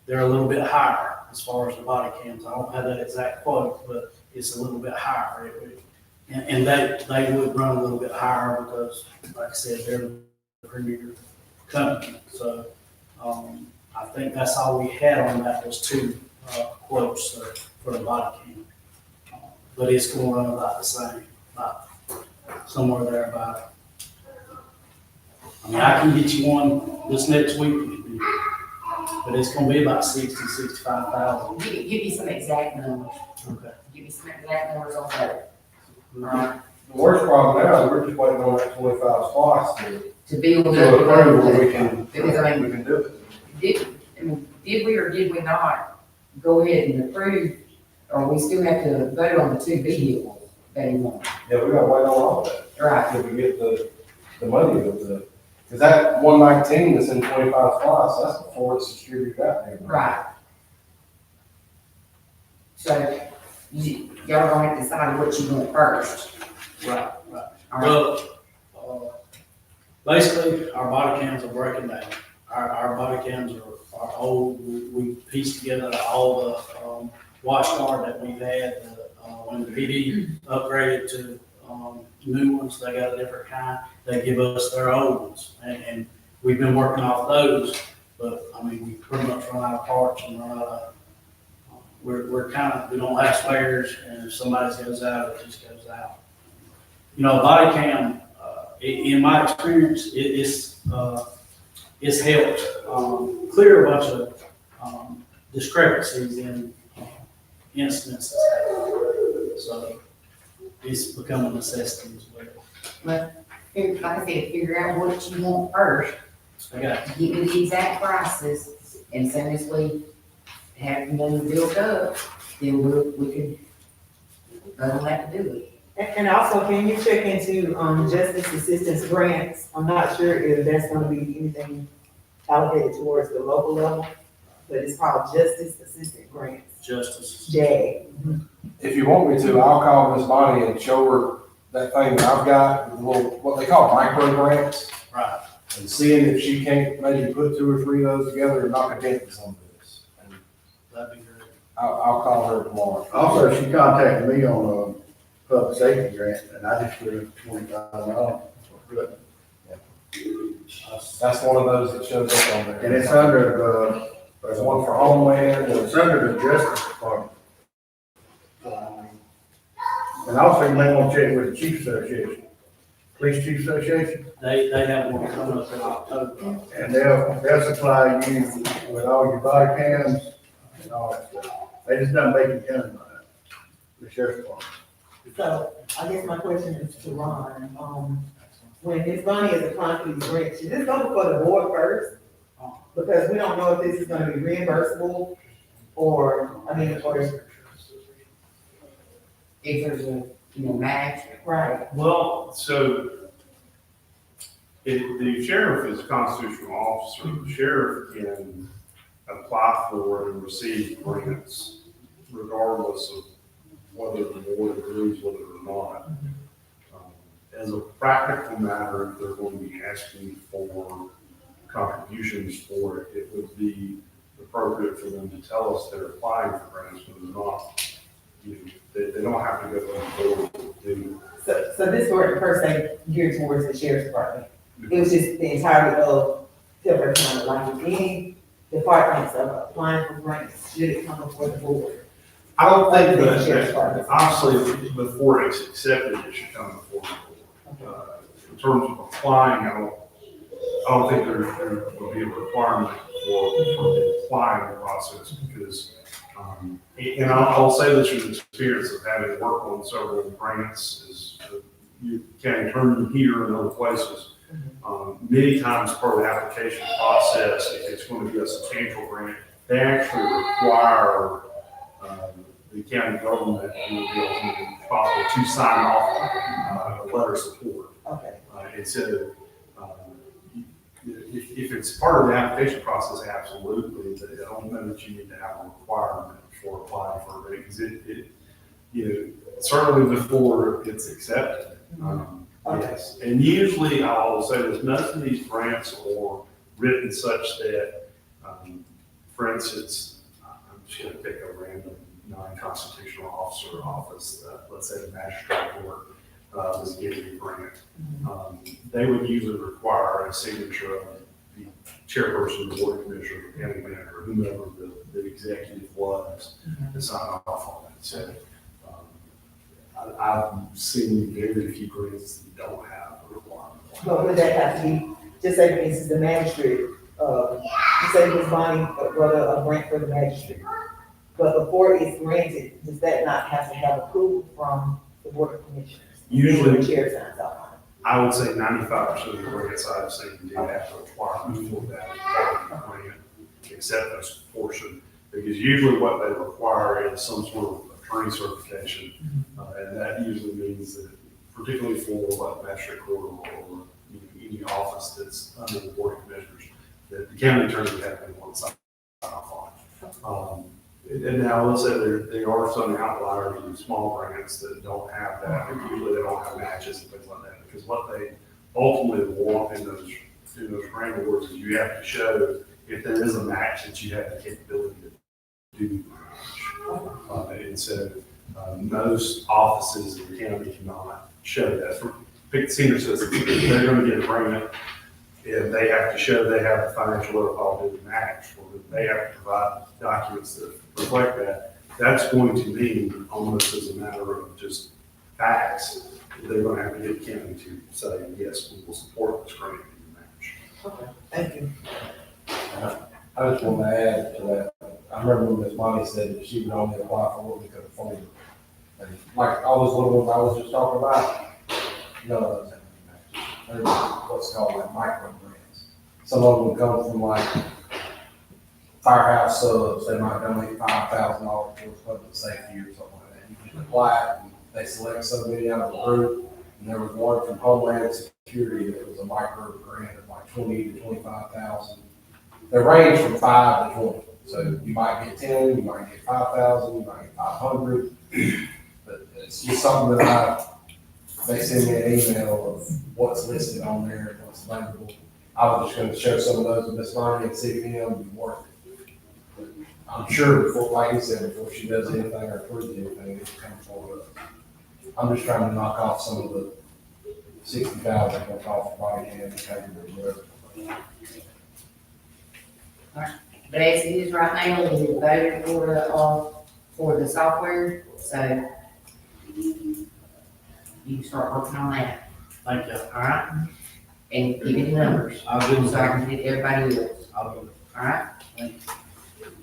they're a little bit higher as far as the body cams. I don't have that exact quote, but it's a little bit higher. And they would run a little bit higher because, like I said, they're the premier company. So I think that's all we had on that was 2 quotes for the body cam. But it's going to run about the same, about somewhere there about. I mean, I can get you one this next week, but it's going to be about 65,000. Give me some exact numbers. Okay. Give me some exact numbers on that. Alright, The worst problem now is we're just waiting on that 25 spots to build to approve where we up. can, Because I mean, we can do it. did we or did we not go ahead and approve, or we still have to vote on the 2 vehicles that he wants? Yeah, we gotta wait on all that. Right, Till we get the money with the, cause that 119 that's in 25 spots, that's before it's distributed out there. right. So, y'all gonna have to decide what you want first. Right. All right, Well, basically, our body cams are breaking down. Our body cams are old. We pieced together all the watch guard that we've had. When the PD upgraded to new ones, they got a different kind. They give us their old ones, and we've been working off those. But I mean, we pretty much run out of parts and run out of. We're kind of, we don't have spares, and if somebody's goes out, it just goes out. You know, a body cam, in my experience, it's helped clear a bunch of discrepancies in instances. So it's become a necessity as well. like I said, figure out what you want first, Okay. get me the exact prices, and as soon as we have them built up, then we can vote on that to do it. And also, can you check into, justice assistance grants? I'm not sure if that's gonna be anything allocated towards the local level, but it's called Justice Assistant Grants, Justice. JAG. If you want me to, I'll call Miss Bonnie and show her that thing that I've got, the little, what they call micro grants, Right. and seeing if she can't maybe put 2 or 3 of those together and knock a dent in some of this. And That'd be great. I'll call her tomorrow. Also, she contacted me on a public safety grant, and I just put in $20,000. That's one of those that shows up on there. And it's under There's one for Homeland, it's under the Justice Department. And also, you may want to check with the Chief Association, Police Chief Association, They have one coming up in October. and they'll supply you with all your body cams and all that stuff. They just done Macon County on that, the Sheriff's Department. So I guess my question is to Ron, when Ms. Bonnie is applying for these grants, should this go before the board first? Because we don't know if this is gonna be reimbursable, or, I mean, or, if there's a, match. Right. Well, so the sheriff is a constitutional officer. The sheriff can apply for and receive grants regardless of whether the board agrees with it or not. As a practical matter, if they're going to be asking for contributions for it, it would be appropriate for them to tell us they're applying for grants, but they're not. They don't have to go to the board to do. So this word per se geared towards the sheriff's department. It was just the entirety of Tilbury County, like if any departments are applying for grants, should it come before the board? I don't think Other than the sheriff's that, department. honestly, before it's accepted, it should come before the board. In terms of applying, I don't think there would be a requirement for the applying process because, and I'll say this from experience of having worked on several grants is you can turn them here and other places. Many times part of the application process, if it's going to be a substantial grant, they actually require the county government and the ultimate responsible to sign off a letter of support. Okay. And so, if it's part of the application process, absolutely, but I don't know that you need to have a requirement for applying for a grant, because certainly before it's accepted. Yes, and usually I'll say this, most of these grants are written such that, for instance, I'm just gonna pick a random non-constitutional officer office, let's say the magistrate court, was giving a grant. They would usually require a signature of the chairperson, the board commissioner, the county manager, whomever the executive was, to sign off on it. So, I've seen very few grants that don't have a requirement. But would that have to be, just say for instance, the magistrate, you say Ms. Bonnie wrote a grant for the magistrate. But before it's granted, does that not have to have approval from the board of commissioners? Usually- The chair signs off on it. I would say 95% of the grants I've seen do have a requirement for that part of the grant, except this portion. Because usually what they require is some sort of attorney certification. And that usually means that, particularly for like magistrate court or any office that's under the board of commissioners, that the county attorney would have to be one sign off on. And now let's say there are some outliers and small grants that don't have that, but usually they don't have matches and things like that, because what they ultimately want in those grant awards is you have to show if there is a match that you have the capability to do the match. And so most offices in the county cannot show that. For pick senior citizens, if they're going to get a grant, and they have to show they have the financial wherewithal to do the match, or they have to provide documents that reflect that. That's going to mean, almost as a matter of just facts, they're going to have to get the county to say, yes, we will support this grant and match. Okay, thank you. I just want to add to that. I remember when Ms. Bonnie said that she would only apply for what we could afford. And like all those little ones I was just talking about, none of those have any matches. They're what's called like micro grants. Some of them come from like firehouse subs. They might donate $5,000 towards public safety or something like that. You can apply it and they select somebody out of the group. And there was one from Homeland Security that was a micro grant of like 20 to 25,000. They range from 5 to 20. So you might get 10, you might get 5,000, you might get 500. But it's just something that they send me an email of what's listed on there and what's available. I was just going to show some of those to Ms. Bonnie and see if any of them would work. But I'm sure before, like you said, before she does anything or approves anything, it will come forward. I'm just trying to knock off some of the 60,000 that's off the body cam and whatever. But as it is right now, we voted for the software, so you can start working on that, Thank you. all right? And give me the numbers, I'll do so I can get everybody else, I'll do all right? Thank you.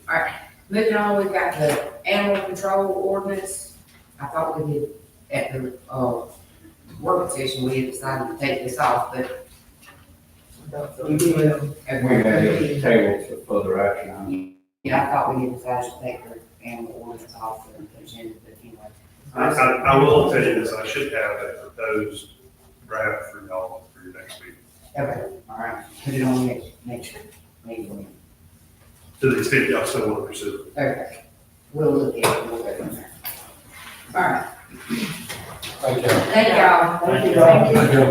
All right, moving on, we've got the animal control ordinance. I thought we did, at the, work session, we had decided to take this off, but. We did. We had it tabled for further action. Yeah, I thought we had decided to take the animal ordinance off the agenda, but anyway. I will tell you this, I should have a proposed draft for y'all for your next meeting. Okay, all right, put it on next meeting. To the extent y'all still want to pursue it. Okay, we'll look at it, we'll go from there. All right, Thank you. thank y'all. Thank you.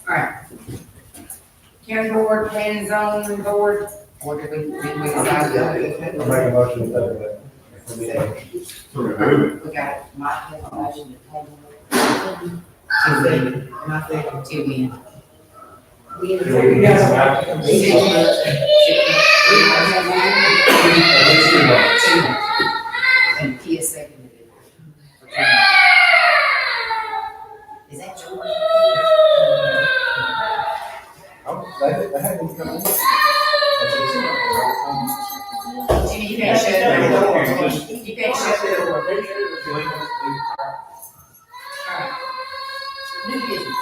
All right. County board, planning zone board, what did we decide? Make a motion to We got Mike has a motion to table it. And I think, Till when? And Kia seconded it. Is that yours? They haven't come in. Jimmy, you can't shut the door. You can't shut the door. All right. New business.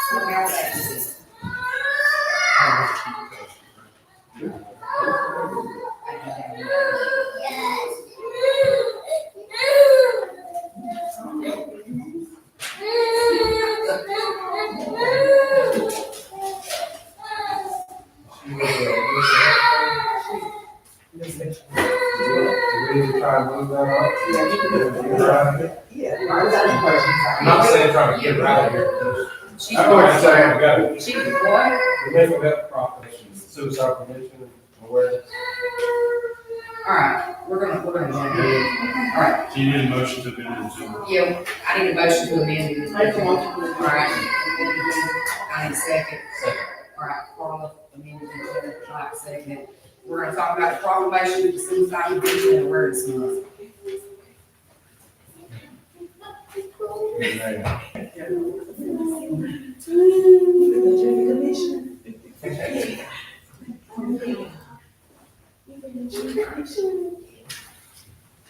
Courthouse access. We need to try and move that up. yeah, I got a question. I'm not saying trying to get it out of here. She's I'm going to say I've got it. She was what? We're making that proclamation, suicide prevention awareness. All right, we're gonna jump in. All right, Do you need a motion to amend the yeah, I need a motion to amend this. Make a motion. All right. I need a second. All right, Carla, amended it, Mike, second. We're gonna talk about the proclamation of the suicide prevention and awareness month.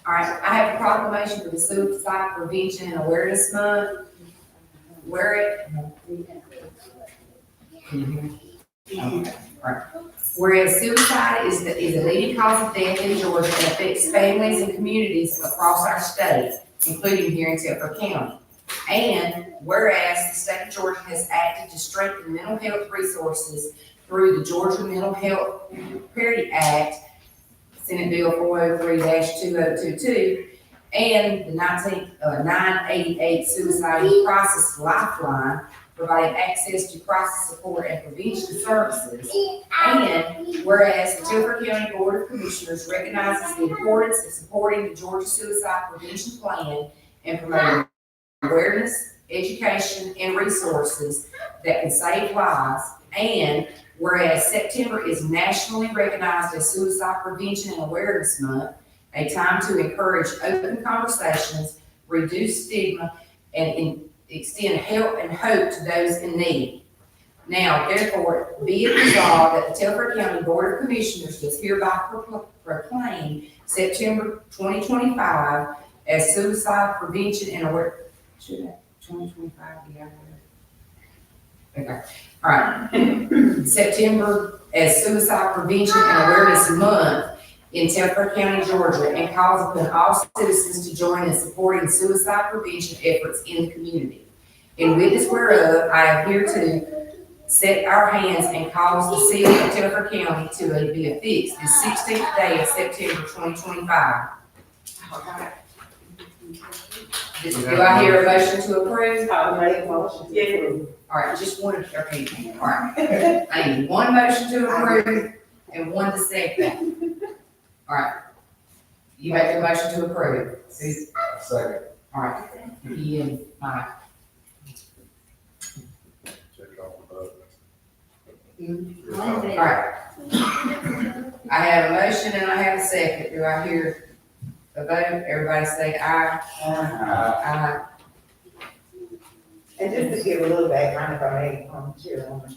All right, I have a proclamation for the suicide prevention and awareness month. Wear it. Can you hear me? Okay, all right. Whereas suicide is a leading cause of death in Georgia and affects families and communities across our state, including here in Telfair County. And whereas the state of Georgia has acted to strengthen mental health resources through the Georgia Mental Health Parity Act, Senate Bill 403-2022, and the 988 Suicide Crisis Lifeline, providing access to crisis support and prevention services. And whereas the Telfair County Board of Commissioners recognizes the importance of supporting the Georgia Suicide Prevention Plan and promoting awareness, education, and resources that can save lives. And whereas September is nationally recognized as Suicide Prevention and Awareness Month, a time to encourage open conversations, reduce stigma, and extend help and hope to those in need. Now, therefore, be it resolved that the Telfair County Board of Commissioners does hereby proclaim September 2025 as Suicide Prevention and Awareness. Should that 2025 be out there? Okay, all right. September as Suicide Prevention and Awareness Month in Telfair County, Georgia, and calls upon all citizens to join in supporting suicide prevention efforts in the community. In witness whereof, I am here to set our hands and cause the city of Telfair County to be affixed the 16th day of September 2025. Do I hear a motion to approve? I'll make a motion to approve. All right, just one, okay, all right. I need one motion to approve and one to second. All right. You make a motion to approve. Susan? Second. All right. You and Mike. Check off the vote. All right. I have a motion and I have a second. Do I hear a vote? Everybody say aye. Aye. And just to give a little background, if I may, Chairwoman.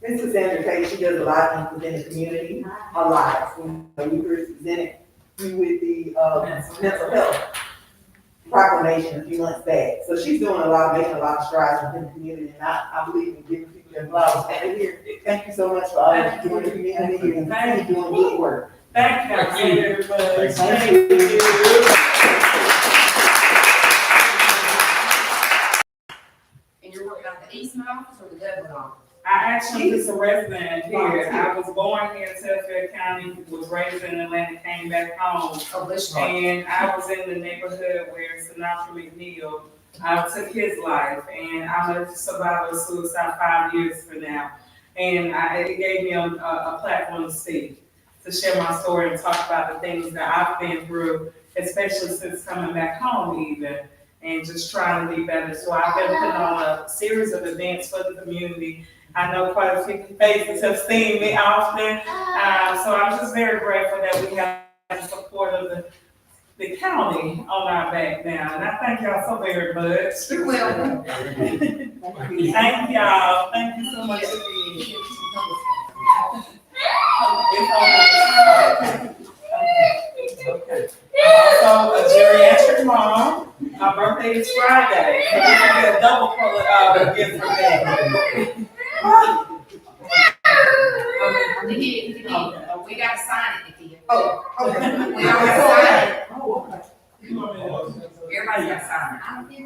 Mrs. Sandra Tate, she does a lot of things within the community, a lot. You know, we presented you with the, mental health proclamation a few months back. So she's doing a lot, making a lot of strides within the community, and I believe in giving people their flowers. And here, thank you so much for all that you do in the community, and you're doing good work. Thank you very much. Thank And you're working at the Eastman office or the Dublin office? I actually was a resident here. I was born here in Suffolk County, was raised in Atlanta, came back home. Oh, that's right. And I was in the neighborhood where Sinatra McNeil took his life. And I'm a survivor of suicide 5 years from now. And it gave me a platform to speak, to share my story and talk about the things that I've been through, especially since coming back home even, and just trying to be better. So I've been putting on a series of events for the community. I know quite a few faces have seen me often. So I'm just very grateful that we have the support of the county on our back now. And I thank y'all so very much. You're welcome. Thank y'all. Thank you so much again. Okay. I'm also a geriatric mom. My birthday is Friday. So this will be a double gift for me. Nikki, we gotta sign it, Nikki. Oh, okay. We always sign it. Oh, okay. You want me to- Everybody's gotta sign it. Okay. Okay.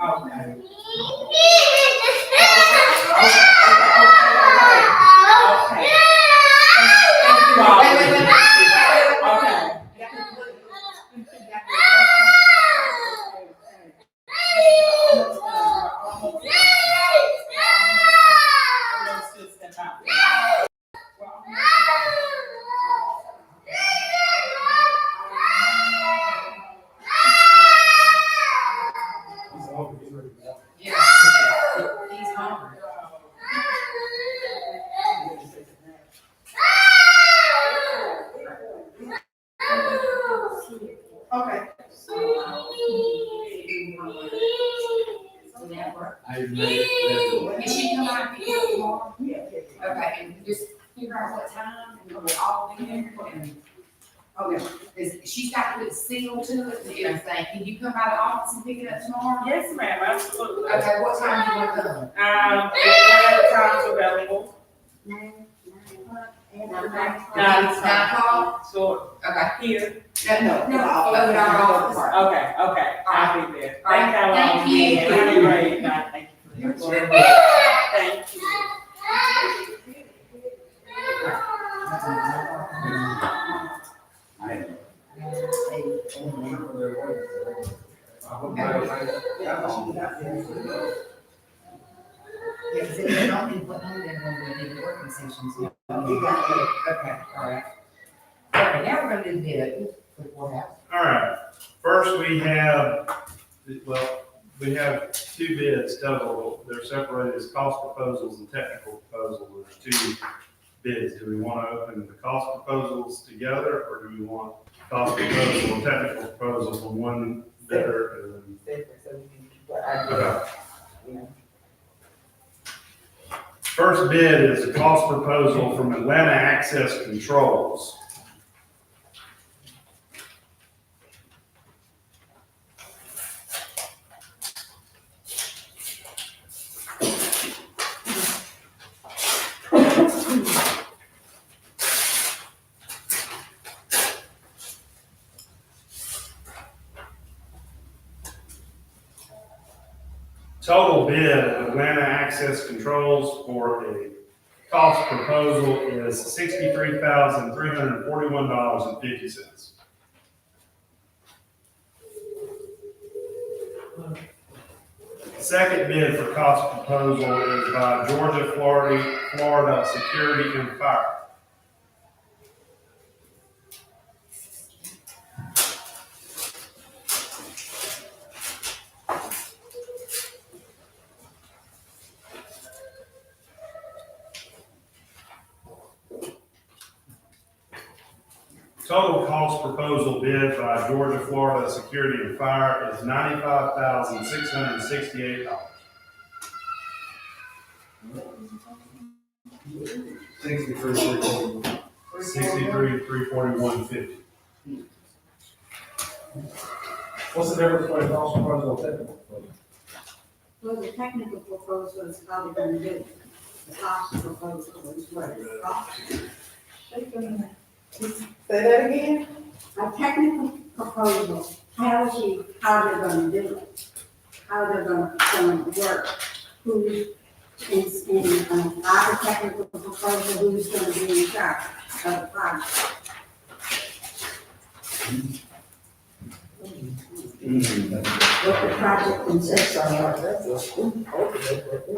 Thank you all. Okay. Yeah. He's hungry. Okay. Can she come out and pick you up tomorrow? Okay, and just figure out what time, and we'll all be there, and, okay, she's got to put a seal to it and everything, can you come by the office and pick it up tomorrow? Yes, ma'am, absolutely. Okay, what time do you want to come? Whatever time's available. 9 o'clock? Sure. Okay. Here. No, over at our office. Okay, I'll be there. All right, Thank y'all. thank you. Have a great night. Thank you. Thank you. Yeah, because if they don't need what I'm then when we do working sessions. Okay, all right. Okay, now we're gonna do the bid for the courthouse. All right, first we have, well, we have two bids total. They're separated as cost proposals and technical proposals. There's two bids. Do we want to open the cost proposals together, or do we want cost proposal and technical proposals on one bidder and then? Separate, so we can keep our ideas, you know. First bid is a cost proposal from Atlanta Access Controls. Total bid of Atlanta Access Controls for a cost proposal is $63,341.50. Second bid for cost proposal is by Georgia, Florida Security and Fire. Total cost proposal bid by Georgia, Florida Security and Fire is $95,668. $63,341.50. What's the difference between cost proposal and technical proposal? Well, the technical proposal is probably gonna do, the cost proposal is what it's cost. Say that again? A technical proposal, how they're gonna do it, how they're gonna work, who's in our technical proposal, who's gonna be in charge of the project. What the project consists of.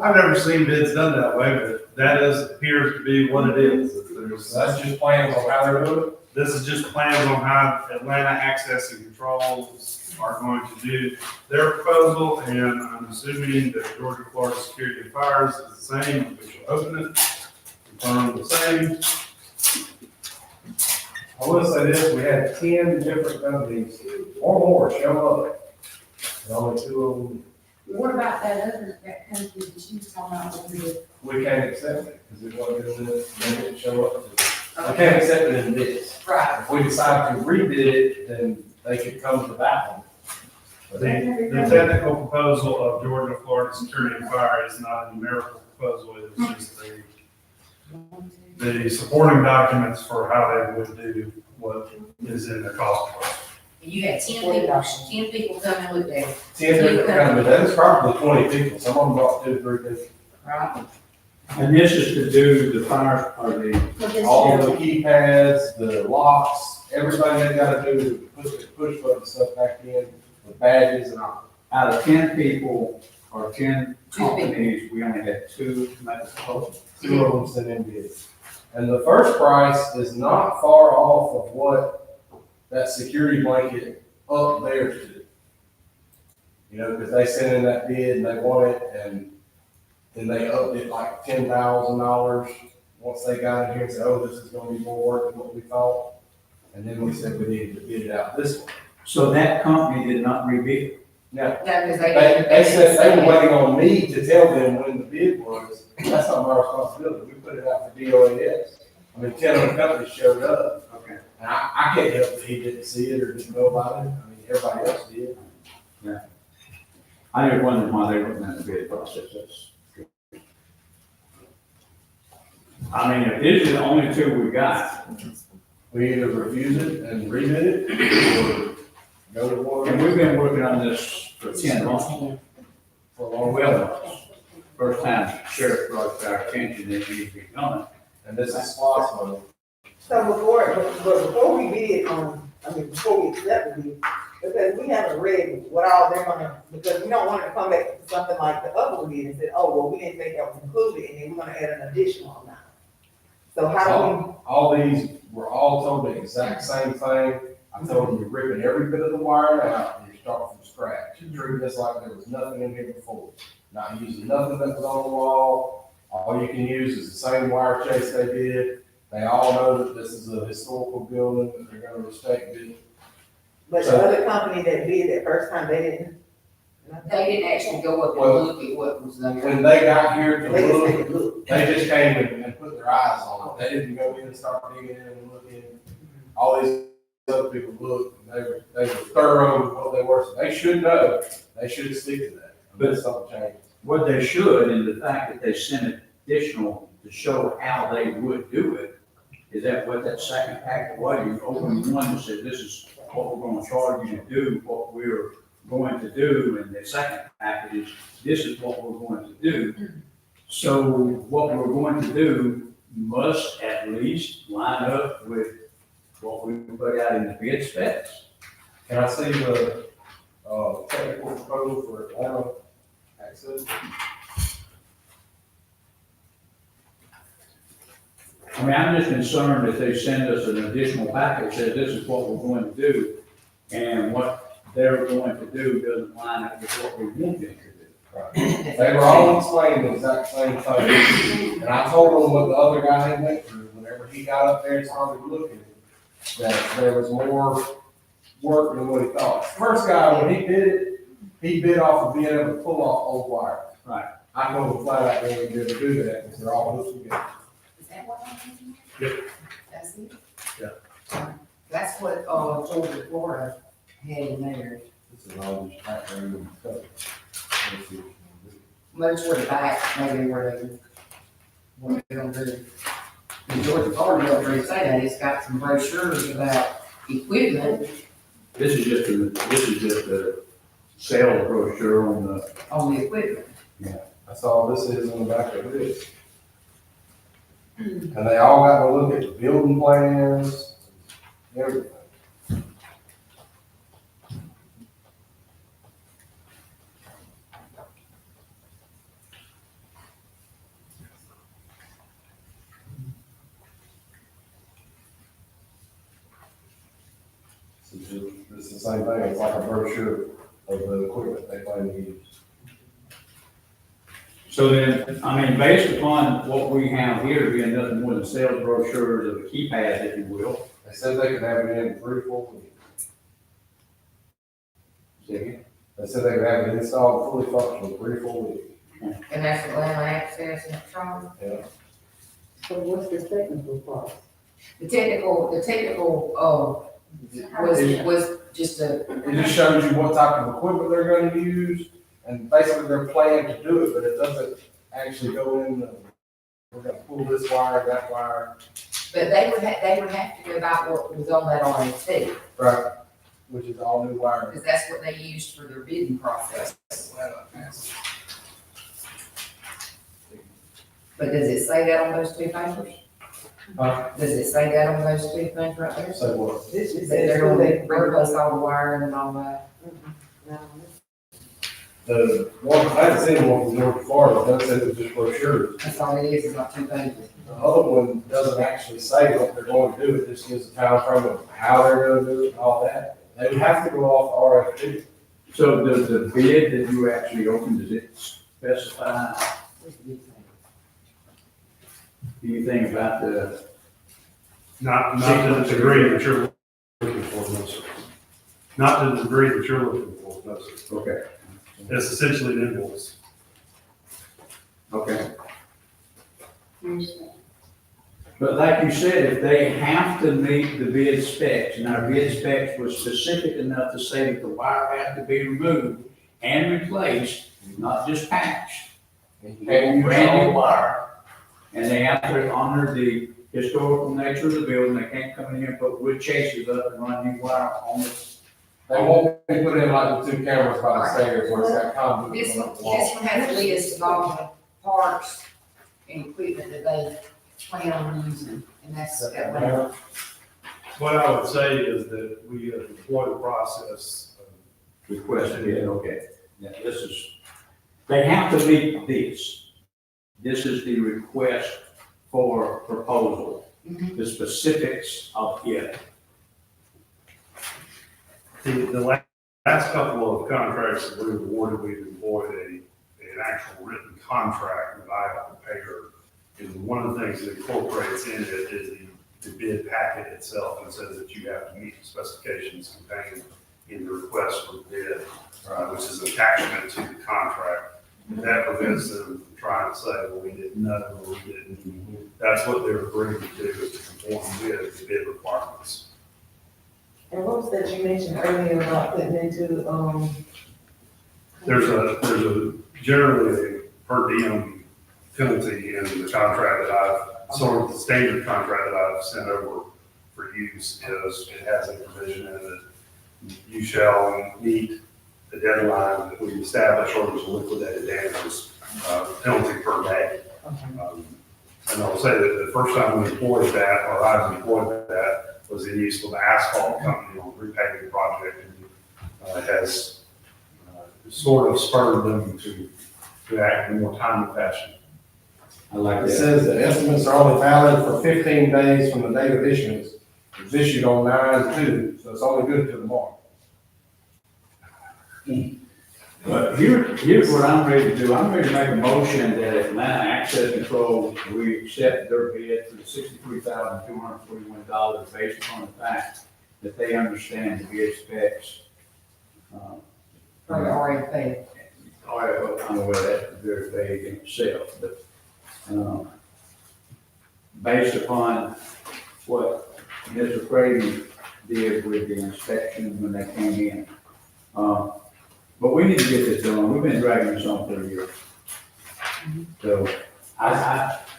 I've never seen bids done that way, but that appears to be what it is. So that's just plans on how they're doing it. This is just plans on how Atlanta Access and Controls are going to do their proposal, and I'm assuming that Georgia Florida Security and Fires is the same. We shall open it, confirm the same. I will say this, we had 10 different companies or more show up. And only 2 of them, What about that country that you was talking about over here? we can't accept it, because it wasn't in this, they didn't show up. We can't accept it in this. Right. If we decide to rebid it, then they could come to that one. But The technical proposal of Georgia Florida Security and Fire is not a numerical proposal, it's just the supporting documents for how they would do what is in the cost. You had 10 people come and look at it, 10 different companies, that's probably 20 people, some of them brought 2 or 3 people. right? And this is to do the fire, or the, All the keypads, the locks, everything they gotta do to put the push button stuff back in, the badges and all. out of 10 people or 10 Two people. companies, we only had 2 make a proposal. 2 of them sent in bids. And the first price is not far off of what that security blanket up there to do. You know, because they sent in that bid and they want it, and then they upped it like $10,000 once they got in here and said, oh, this is gonna be more work than what we thought. And then we said we needed to bid it out this way. So that company did not rebid. Now, No, because they said they were waiting on me to tell them when the bid was. That's not my responsibility. We put it out for DOAS. I mean, 10 other companies showed up. Okay. And I can't help that he didn't see it or didn't know about it. I mean, everybody else did. I just wondered why they weren't in the bid process. That's good. I mean, if these are the only 2 we got, We either refuse it and rebid it or go to war. and we've been working on this for 10 months. For a long Well, time. first time sheriff brought to our attention that it needs to be done. And this is possible. So before we bid before we accept the bid, because we haven't read what all they're gonna, because we don't want it to come back to something like the other bid and say, oh, well, we didn't think that was included, and then we're gonna add an additional amount. So how do All these were all told the exact same thing. I told them you're ripping every bit of the wire out and you're starting from scratch. You treat this like there was nothing in here before. Not using nothing that was on the wall. All you can use is the same wire chase they did. They all know that this is a historical building, that they're gonna respect it. but the other company that bid that first time, they didn't. They didn't actually go up Well, and look at what was there. When they got here to They just look, take a look. they just came and put their eyes on it. They didn't go in and start digging in and looking. All these other people looked, and they were thorough with what they were. So they should know. They should stick to that. But something changed. What they should, and the fact that they sent additional to show how they would do it, is that what that second packet was? You open one and said, this is what we're gonna charge you to do, what we're going to do, and the second packet is, this is what we're going to do. So what we're going to do must at least line up with what we put out in the bid specs. Can I see the, technical proposal for Atlanta Access? I mean, I'm just concerned that they send us an additional packet, says this is what we're going to do, and what they're going to do doesn't line up with what we want them to do. Right. They were all explaining the exact same thing. And I told them what the other guy had went through, whenever he got up there and started looking, that there was more work than what he thought. First guy, when he did it, he bid off of being able to pull off old wire. Right. I told him flat out, they would be able to do that, because they're all hooked together. Is that what I'm thinking? Yep. That's it? Yeah. That's what, Georgia, Florida had in there. This is all just background and stuff. Let's see. Most were the back, maybe where they, what they're gonna do. And Georgia Ford don't really say that, it's got some brochures about equipment This is just a sales brochure on the equipment. That's all this is in the back of this. And they all got to look at the building plans, everything. It's the same thing, it's like a brochure of the equipment they plan to use. So then, I mean, based upon what we have here, being nothing more than sales brochures of a keypad, if you will. They said they could have it in 3 or 4 weeks. Second. They said they could have it installed fully functional 3 or 4 weeks. And that's the land access and control. Yeah. So what's the technical part? The technical, was just a, It just shows you what type of equipment they're gonna use, and basically their plan to do it, but it doesn't actually go in, we're gonna pull this wire, that wire. but they would have to go by what was on that RFP, Right. Which is all new wiring. because that's what they used for their bidding process. But does it say that on those 2 papers? Does it say that on those 2 things right there? So what? This That is. they're gonna replace all the wiring and all that? The one, I haven't seen one from Georgia Florida, that says it's just brochures. That's all it is not 2 pages. The other one doesn't actually say what they're going to do, it just gives a time frame of how they're gonna do it and all that. They would have to go off RFP. So does the bid that you actually opened, does it specify anything about the, Not to the degree that you're looking for, no, sir. Not to the degree that you're looking for, no, sir. okay, It's essentially an invoice. okay. But like you said, if they have to meet the bid specs, and our bid specs was specific enough to say that the wire had to be removed and replaced, not just patched. Brand new wire. And they have to honor the historical nature of the building, they can't come in here and put wood chases up and run new wire on it. They won't be put in like the 2 cameras by the stairs where it's got conduit. This on one, the wall. this one has a list of all the parts and equipment that they plan on using, and that's that one. What I would say is that we employ the process of Request a bid, okay. Yeah, this is, they have to meet this. This is the request for proposal, the specifics of it. The last couple of contracts that we awarded, we've employed an actual written contract by a preparer. And one of the things that incorporates in it is the bid packet itself, and says that you have to meet the specifications contained in the request for bid, which is an attachment to the contract. And that prevents them from trying to say, well, we didn't know, or we didn't. That's what they're agreeing to do, is to conform with the bid requirements. And what was that you mentioned earlier about putting into, There's a generally a per diem penalty in the contract that I've, sort of the standard contract that I've sent over for use is, it has a provision in it that you shall meet the deadline that we've established, or there's a liquidated damages penalty per day. And I'll say that the first time we employed that, or I've employed that, was in use with the asphalt company on the repaving project, and it has sort of spurred them to act in a more timely fashion. I like It that. says that estimates are only valid for 15 days from the date of issuance. It was issued on 9/2, so it's only good till tomorrow. But here's what I'm ready to do. I'm ready to make a motion that Atlanta Access Control, we accept their bid for the $63,241 based upon the fact that they understand the bid specs. From the RFP. I'm aware that's very vague in itself, but, based upon what Mr. Craven did with the inspection when they came in. But we need to get this done. We've been dragging this on for a year. So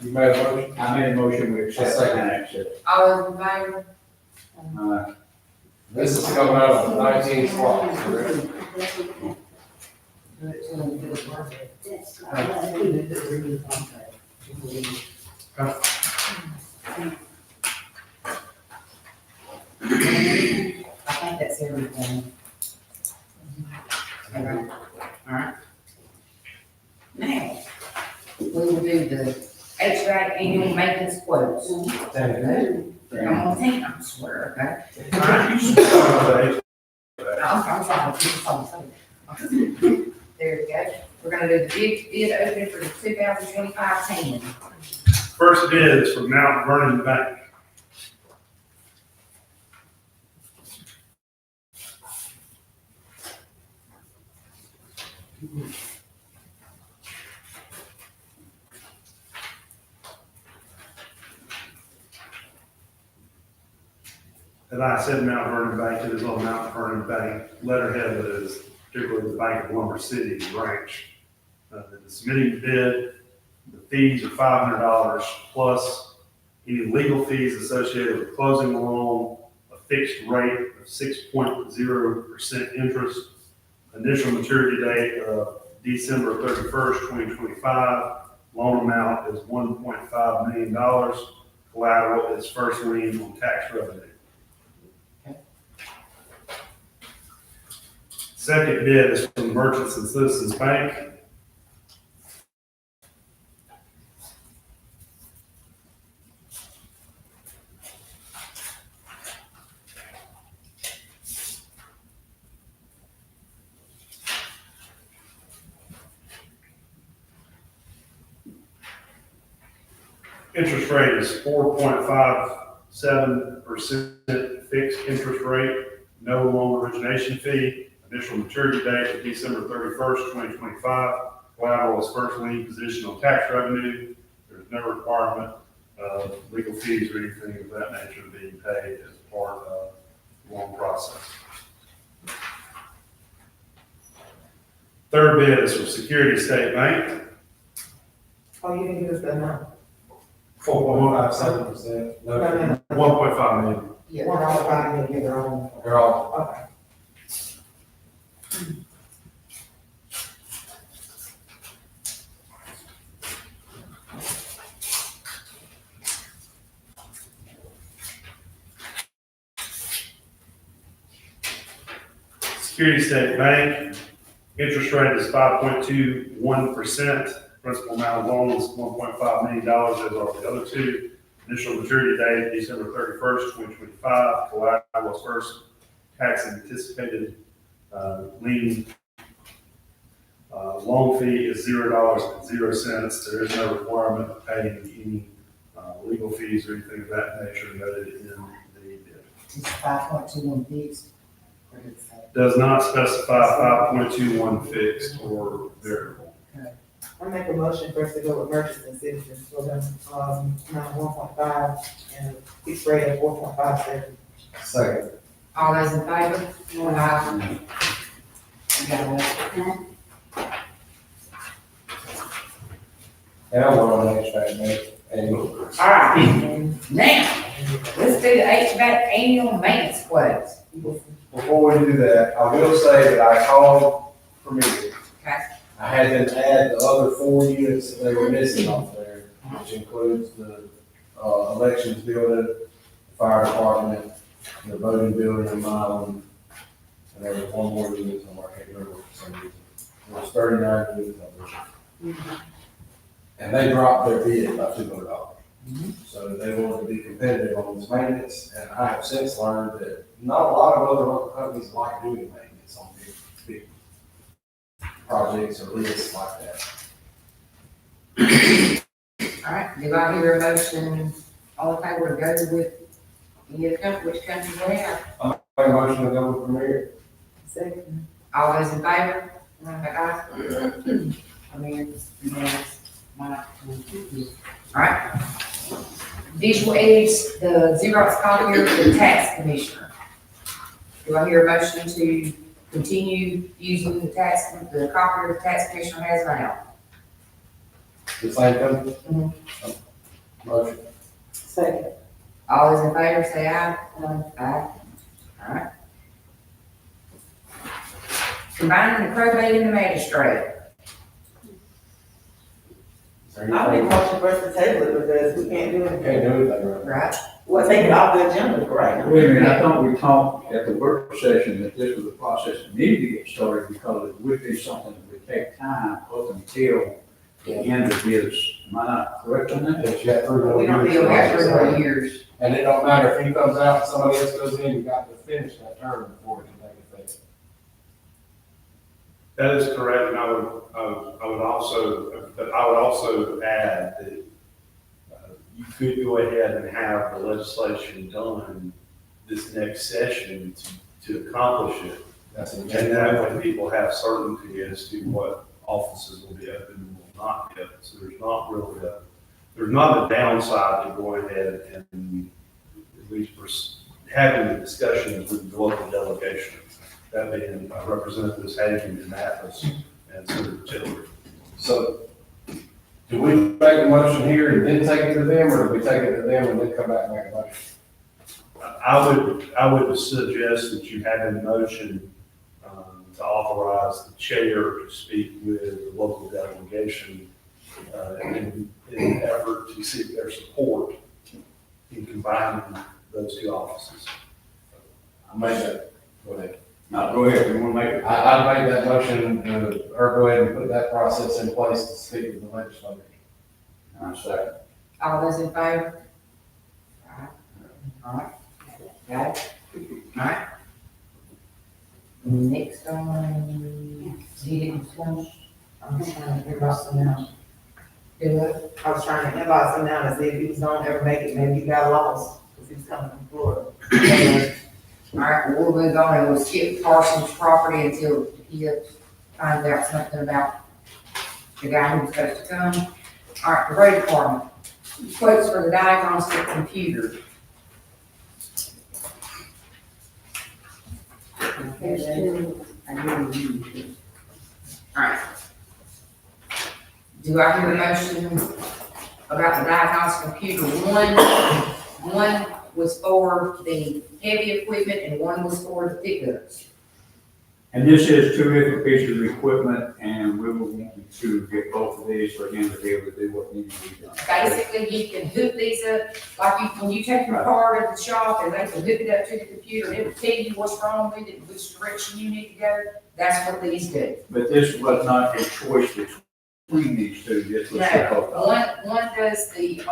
You made a motion? I made a motion, we accept Second. and accept. All those in favor? This is coming out of 19 slots, correct? I think that's everything. Okay. All right. Now, we will do the HVAC annual maintenance quotes. I'm gonna take, I swear, okay? All right. I'm sorry. There we go. We're gonna do the bid opening for the 2025 team. First bid is from Mount Vernon Bank. As I said, Mount Vernon Bank, it is on Mount Vernon Bank. Letterhead is particularly the Bank of Lumber City branch. The submitting bid, the fees are $500 plus any legal fees associated with closing the loan, a fixed rate of 6.0% interest, initial maturity date of December 31st, 2025. Loan amount is $1.5 million. Collateral is first lien on tax revenue. Second bid is from Merchants and Citizens Bank. Interest rate is 4.57% fixed interest rate, no loan origination fee. Initial maturity date of December 31st, 2025. Collateral is first lien position on tax revenue. There's no requirement of legal fees or anything of that nature being paid as part of the loan process. Third bid is from Security State Bank. Oh, you can give us the amount. 4.57%. No. 1.5 million. Yeah, We're all buying it, they're all. They're all, Okay. Security State Bank, interest rate is 5.21%. Principal amount of loan is $1.5 million, as are the other two. Initial maturity date, December 31st, 2025. Collateral is first tax anticipated lien. Loan fee is $0.00. There is no requirement of paying any legal fees or anything of that nature noted in the bid. It's 5.21 fixed. Does not specify 5.21 fixed or variable. I make a motion for us to go with Merchants and Citizens for the, amount of 1.5 and a fixed rate of 4.57. second. All those in favor? Aye. You got one. And I'm on the HVAC, man. And All right, now, let's do the HVAC annual maintenance quotes. before we do that, I will say that I called for me. Okay. I had them add the other 4 units that they were missing off there, which includes the elections building, the fire department, the voting building in Milan, and there was one more unit somewhere, I can't remember for some reason. There was 39 units of them. And they dropped their bid by $200. So they wanted to be competitive on this maintenance, and I have since learned that not a lot of other local companies like doing maintenance on big projects or lists like that. All right, do I hear a motion, all in favor to go with any of the company, which country we have? Make a motion to go with Premier. Second. All those in favor? Aye. Amir, unanimous. Mike, all right. Visual aids, the Xerox copier for the tax commissioner. Do I hear a motion to continue using the copier the tax commissioner has now? The same company? Motion. Second. All those in favor say aye. Aye. All right. Combining the probate and the magistrate. I make motion for us to table it because we can't do Can't anything. do anything, right? Right. Well, take it off the agenda for right now. Wait a minute, I thought we talked at the work session that this was a process that needed to get started because it would be something that would take time up until the end of this. Am I not correct on that? Yes, you got 3 more We don't years. deal with 3 more years. And it don't matter if he comes out and somebody else goes in, you got to finish that term before it can take effect. That is correct, and I would also add that you could go ahead and have the legislation done this next session to accomplish it. That's And that way people have certainty as to what offices will be open and will not be open. So there's not a downside to going ahead and at least having the discussions with the local delegation. That being Representatives Hagan and Atlas and Senator Tiller. So, do we make a motion here and then take it to them, or do we take it to them and then come back and make a motion? I would suggest that you have a motion to authorize the chair to speak with the local delegation in an effort to seek their support in combining those 2 offices. I made that, go ahead. No, go ahead, you want to make it? I made that motion, or go ahead and put that process in place to speak with the legislature. Second. All those in favor? All right. Got it? All right. Next on, he didn't finish. I'm just trying to figure out something else. Do it. I was trying to inbox him now to see if he was gonna ever make it, maybe he got lost, because he was coming from Florida. All right, well, we'll move on and we'll skip Parsons' property until he finds out something about the guy who's supposed to come. All right, the road department, quotes for the diagnostic computer. All right. Do I hear a motion about the diagnostic computer? One was for the heavy equipment and one was for the pickups. And this is 2 different pieces of equipment, and we will want you to get both of these for him to be able to do what needs to be done. Basically, he can hook these up, when you take your car to the shop and they can hook it up to the computer, and it will tell you what's wrong with it, which direction you need to go. That's what these do. But this was not a choice between these 2, this was both of them. One does the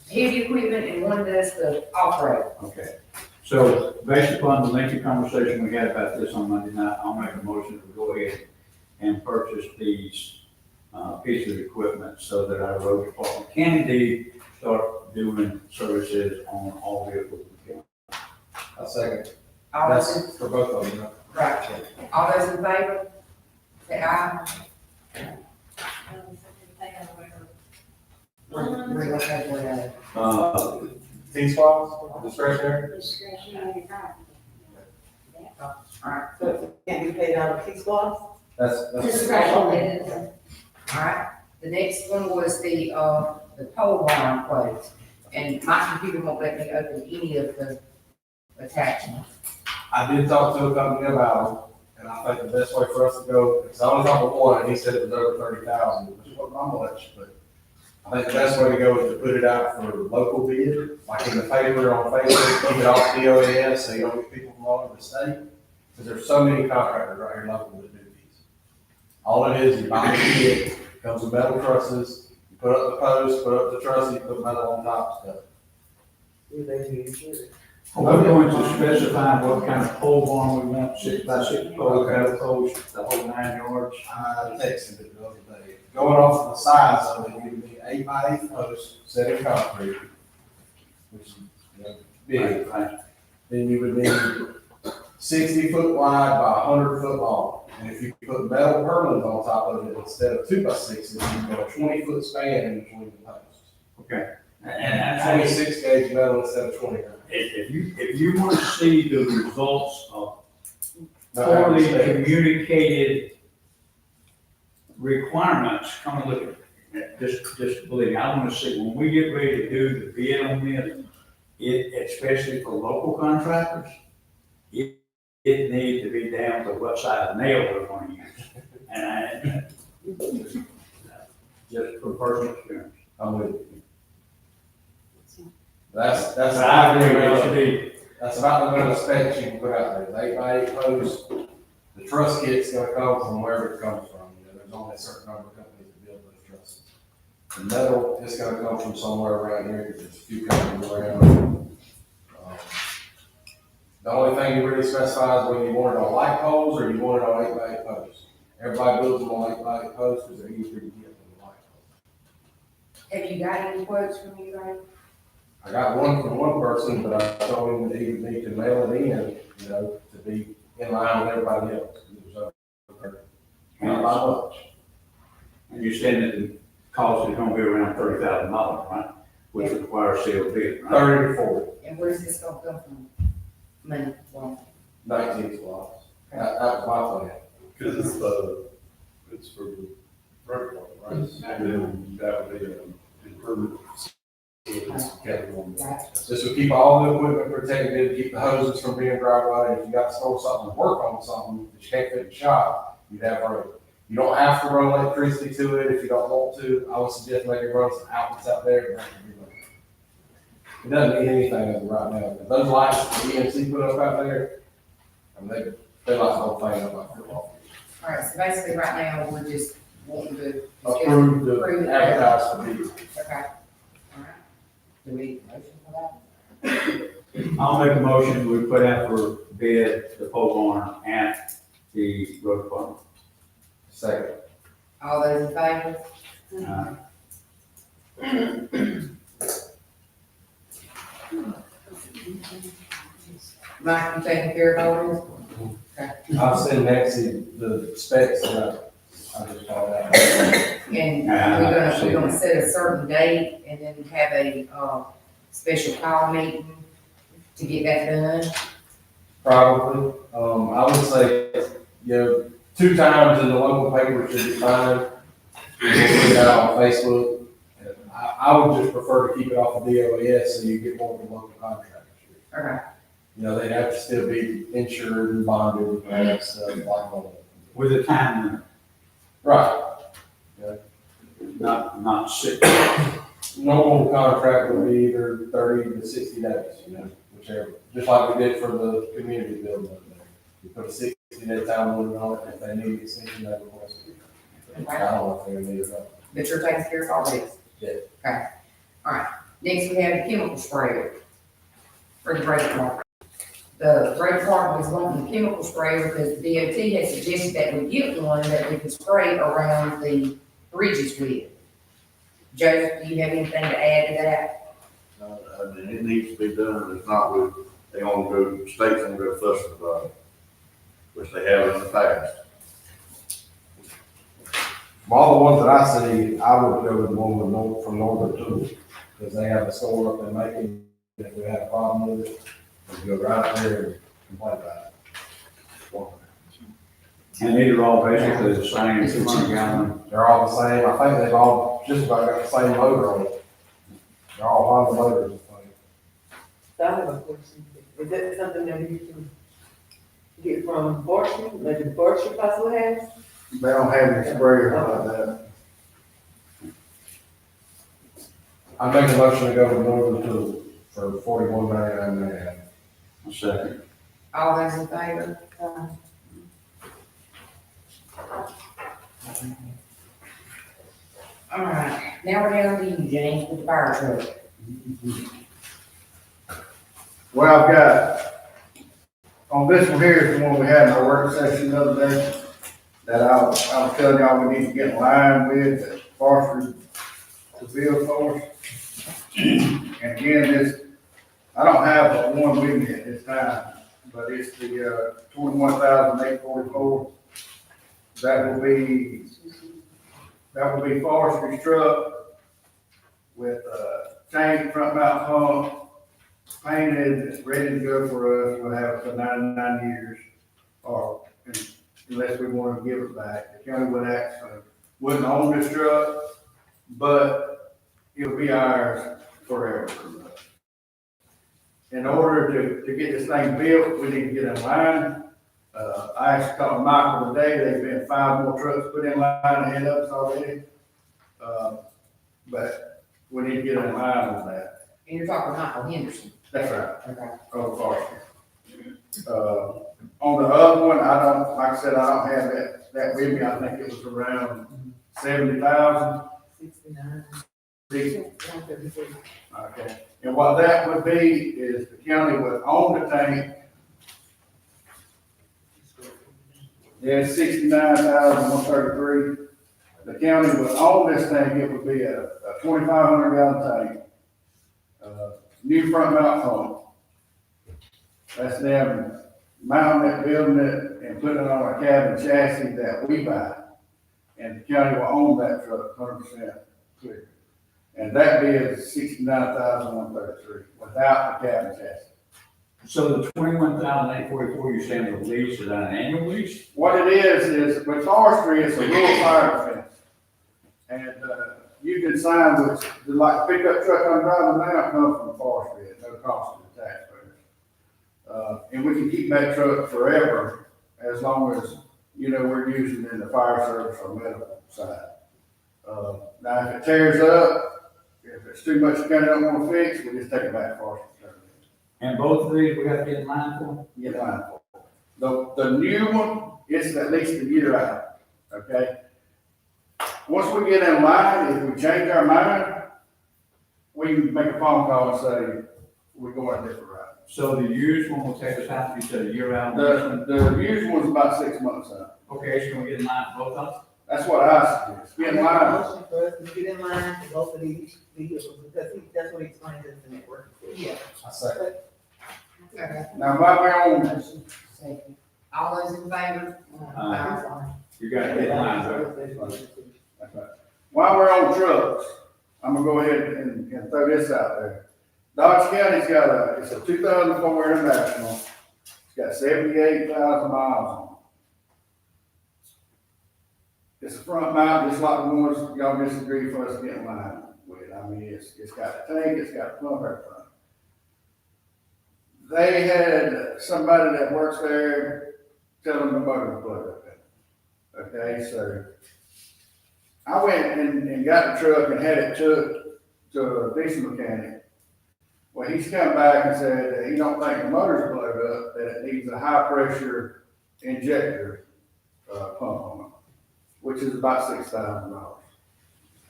heavy equipment and one does the off-road. Okay. So based upon the lengthy conversation we had about this on Monday night, I'll make a motion to go ahead and purchase these pieces of equipment so that our road department can indeed start doing services on all vehicles in the county. I'll second. All those That's for both of them. Right. All those in favor? Say aye. We're looking at T-Splosh, discretionary? Discretionary property. Alright, So it can't be paid out of T-Splosh? That's. Discretionary. alright. The next one was the pole barn quote. And my computer won't let me open any of the attachments. I did talk to a company about it, and I think the best way for us to go, because I only talked with one, and he said it was over 30,000, which wasn't much, but I think the best way to go is to put it out for local bid, like in the paper, on Facebook, keep it off DOAS, so you don't get people from all over the state, because there's so many contractors right here local that do these. All it is, you buy the kit, comes with metal trusses, you put up the post, put up the truss, you put metal on top, stuff. We're going to specify what kind of pole barn we want, 6x6 pole, metal post, the whole 9 yards. I texted it the other day. Going off of the size of it, you would need 8x8 posts set in concrete, which is, big. Then you would need 60 foot wide by 100 foot long. And if you put metal purlins on top of it instead of 2x6s, you can go a 20-foot span in between the posts. Okay. And 26 gauge metal instead of 20. If you want to see the results of Not poorly having to communicated requirements, come and look at it. Just believe me, I wanna see, when we get ready to do the bid on this, especially for local contractors, it needs to be down to what side of nail they're gonna use. And just from personal experience. I'm with you. That's. But I agree, it should be, That's about the amount of specs you can put out there. The 8x8 post, the truss kit's gonna come from wherever it comes from. You know, there's only a certain number of companies that build those trusses. The metal is gonna come from somewhere around here, because there's a few companies around. The only thing you really specify is whether you want it on light poles or you want it on 8x8 posts. Everybody builds them on 8x8 posts because they're easier to get than the light poles. Have you got any quotes from you guys? I got one from one person, but I told him that he would need to mail it in, you know, to be in line with everybody else. It was not by much. and you're saying that the cost is gonna be around $30,000, right? Which requires sealed bid, right? 30 to 40, And where's this gonna come from? Money, well, 19 slots. That was my plan. Because it's for the road department, right? And then that would be an improvement. It's capital. right? This would keep all the equipment protected, keep the hoses from being dry rotted. If you got to store something to work on something that you can't fit in the shop, you'd have room. You don't have to run electricity to it if you don't want to. I would suggest maybe run some outlets out there. And that could be like- It doesn't need anything as of right now. But those lights that the EMC put up out there, I mean, they light the whole thing up like they're off. All right, so basically right now, we're just wanting to. Approve the Approve it. advertise for bid. Okay. All right. Do we need a motion for that? I'll make a motion, we put out for bid the pole barn and the road department. Second. All those in favor? Mike, you taking care of all this? I'll send Nancy the specs that I just found out. And we're gonna set a certain date and then have a, special call meeting to get that done. Probably. I would say, you know, 2 times in the local paper should be fine. You can put it out on Facebook. And I would just prefer to keep it off of DOS so you get more of the local contractors. Okay. You know, they'd have to still be insured and bonded and all that stuff like that. With a time limit, Right. not 6. Normal contract would be either 30 to 60 days, you know, whichever, just like we did for the community building over there. We put a 60-day time limit on it, and if they need extension, they request it. I don't know if they need it or not. But you're taking care of all this? Yeah. Okay. All right. Next, we have the chemical sprayer for the brake department. The brake department was wanting a chemical sprayer because the DOT has suggested that we get one that we can spray around the bridges with. Joseph, do you have anything to add to that? I mean, it needs to be done, if not, they gonna go, state's gonna go fussing about it, which they have in the past. From all the ones that I see, I would go with the one from Northern Tools, because they have a store up in Macon. If we had a problem with it, we go right there and complain about it. And these are all basically the same 200 gallon. They're all the same. I think they've all just about got the same motor on it. They're all Honda motors. I think. So I have a question. Is that something that you can get from Fortune, like the Fortune possibly has? They don't have any sprayers like that. I make a motion to go with Northern Tools for $41.99. Second. All those in favor? All right, now we're down to you, James, with the fire truck. Well, I've got, on this one here is the one we had in our work session the other day, that I was telling y'all we need to get in line with, that Forester to build for us. And again, this, I don't have a one with me at this time, but it's the, 21,844. That will be Forester's truck with, chain front mount pump, painted, ready to go for us. We'll have it for 99 years, or unless we want to give it back. The county wouldn't own this truck. but it'll be ours forever. In order to get this thing built, we need to get in line. I actually talked to Michael today, there's been 5 more trucks put in line ahead of us already. But we need to get in line on that. And you're talking Michael Henderson. That's right. Okay. Of course. On the other one, I don't, like I said, I don't have that with me, I think it was around 70,000. 69. 60. 133. Okay, and what that would be is the county would own the tank. There's 69,133. The county would own this tank, it would be a 2,500 gallon tank. New front mount pump. That's them mounting it, building it, and putting it on a cabin chassis that we buy. And the county will own that truck 100% clear. And that bid is 69,133 without the cabin chassis. So the 21,844 you're saying is a lease, is that an annual lease? What it is with forestry, it's a rural fire defense. And, you can sign with, like the pickup truck I'm driving now comes from forestry at no cost to the taxpayers. And we can keep that truck forever as long as, we're using it in the fire service or medical side. Now, if it tears up, if it's too much the county don't want to fix, we just take it back to forestry. And both of these we have to get in line for? Get in line for. The new one, it's at least a year out, okay? Once we get in line, if we change our mind, we can make a phone call and say, we're going a different route. So the used one will take us out, you said a year out? The used one's about 6 months out. Okay, so can we get in line for both of them? That's what I suggest, get in line. Motion for us to get in line for both of these vehicles, because that's what he explained to us in that work. Yeah. I say. Okay. Now, while we're on, Second. All those in favor? You got to get in line, though. that's right. While we're on trucks, I'm gonna go ahead and throw this out there. Dodge County's got it's a 2004 International. It's got 78,000 miles on it. It's a front mount, just like the ones y'all disagree for us to get in line with. I mean, it's got a tank, it's got a pump, everything. They had somebody that works there tell them the motor was plugged up. Okay, so I went and got the truck and had it took to a diesel mechanic. Well, he's come back and said that he don't think the motor's plugged up, that it needs a high pressure injector pump on it, which is about $6,000.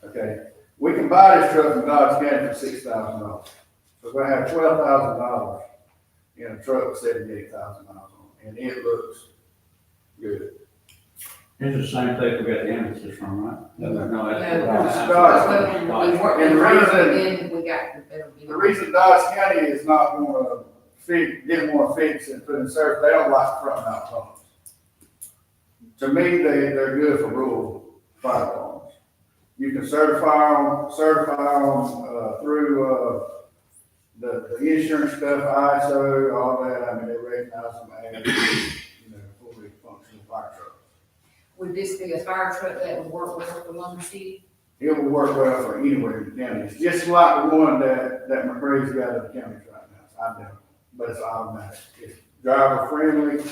Okay, we can buy this truck from Dodge County for $6,000. So we're gonna have $12,000 in a truck with 78,000 miles on it, and it looks good. It's the same place we got the emphasis from, right? No, that's. Well, we worked And in the front, reason- then we got the better deal. The reason Dodge County is not gonna didn't wanna fix and put in service, they don't like front mount pumps. To me, they're good for rural fire departments. You can certify them through, the insurance stuff, ISO, all that, I mean, they recognize them as, fully functional fire trucks. Would this be a fire truck that would work well for Lumber City? It will work well for anywhere in the county. It's just like the one that McCree's got in the county right now. I know, but it's automatic. It's driver friendly.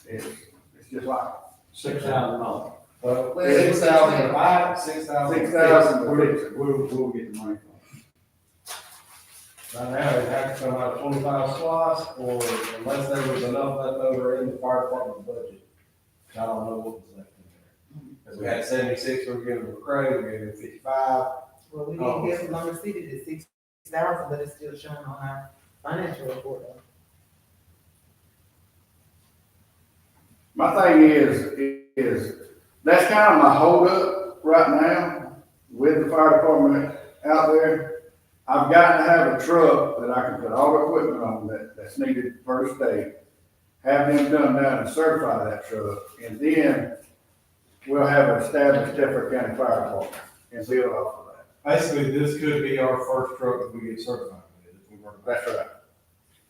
It's just like $6,000. Well, Well, it was 6,000 to buy it, 6,000. 6,000 to fix it. We'll get the money from. Right now, it has to come out of 25 slots, or unless there was enough left over in the fire department budget. I don't know what was left in there. Because we had 76, we were giving McCray, we were giving 55. Well, we didn't give Lumber City the 6,000, but it's still showing on our financial report though. My thing is that's kind of my holdup right now with the fire department out there. I've got to have a truck that I can put all the equipment on that's needed first aid, have them come down and certify that truck, and then we'll have an established Tefra County Fire Department and build off of that. Basically, this could be our first truck if we get certified with it, if we were to. That's right.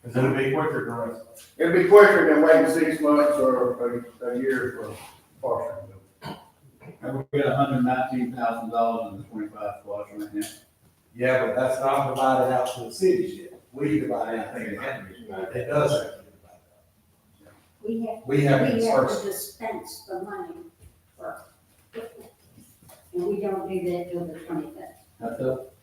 Because it'll be quicker than the rest. It'll be quicker than waiting 6 months or a year for forestry. And we got $119,000 in the 25 squash right now. Yeah, but that's not divided out to the cities yet. We divide it, I think it had to be divided. It does have to be divided. We We have have to dispersed. dispense the money for, and we don't do that till the 25th. That's up.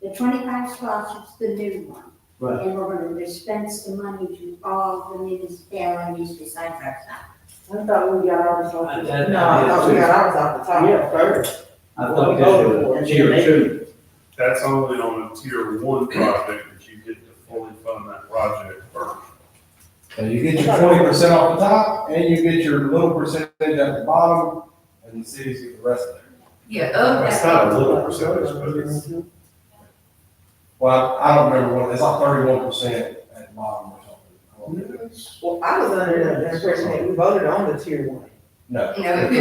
The 25 spots is the new one. Right. And we're gonna dispense the money to all the municipalities besides our side. I thought we got ours off the. No, I thought we got ours off the top. Yeah, first. I thought this was tier two. That's only on a tier one project that you get to fully fund that project first. So you get your 20% off the top, and you get your little percentage at the bottom, and the cities get the rest of it. Yeah, of It's that, not a little percentage, but it's, Well, I don't remember what, it's like 31% at the bottom or something. Well, I was under the impression that we voted on the tier one. No. no, it could be,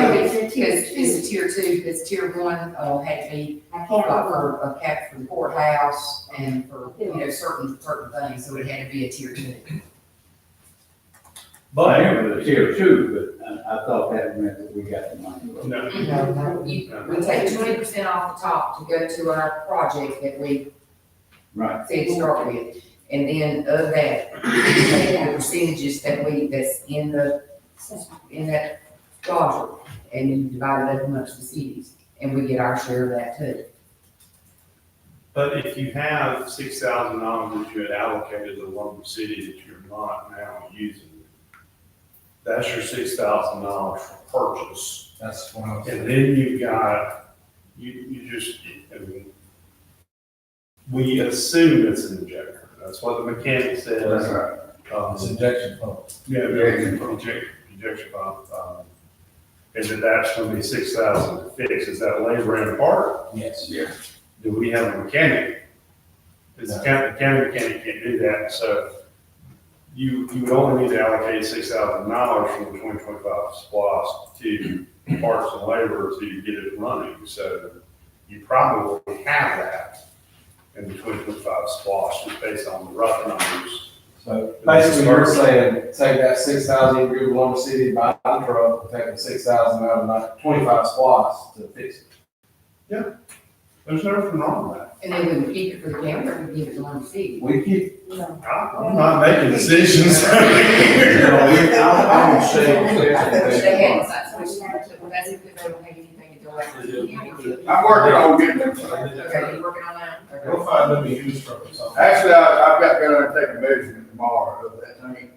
because it's a tier two, because tier one, had to be, I like, can't remember. for a cap for the courthouse and for, certain things, so it had to be a tier two. But it was tier two, but I thought that meant that we got the money. no. We take 20% off the top to go to our project that we Right. said to start with. And then of that, we take the percentages that's in that quadrant, and you divide it up amongst the cities, and we get our share of that too. But if you have $6,000 that you had allocated to Lumber City that you're not now using, that's your $6,000 for purchase. That's one of And then you've got, you just, I mean, we assume it's an injector. That's what the mechanic says. That's right. It's injection pump. Yeah, injection pump. And that's gonna be 6,000 to fix. Is that labor and part? Yes. Do we have a mechanic? Because the county mechanic can't do that, so you would only need to allocate $6,000 from the 2025 SPOS to parts and labor to get it running, so you probably have that in the 2025 SPOS, just based on the rough numbers. So basically, you're saying, take that 6,000, you go to Lumber City, buy the truck, take the 6,000 out of my 25 spots to fix it. There's nothing wrong with that. And then we would keep it for the county, or we give it to Lumber City. We keep, I'm not making decisions. I don't see. They had, well, that's if they don't have anything to go after the county. I'm working on getting them. Okay, you working on that? Okay. we'll find them a used truck or something. Actually, I've got to go and take a measurement tomorrow of that thing.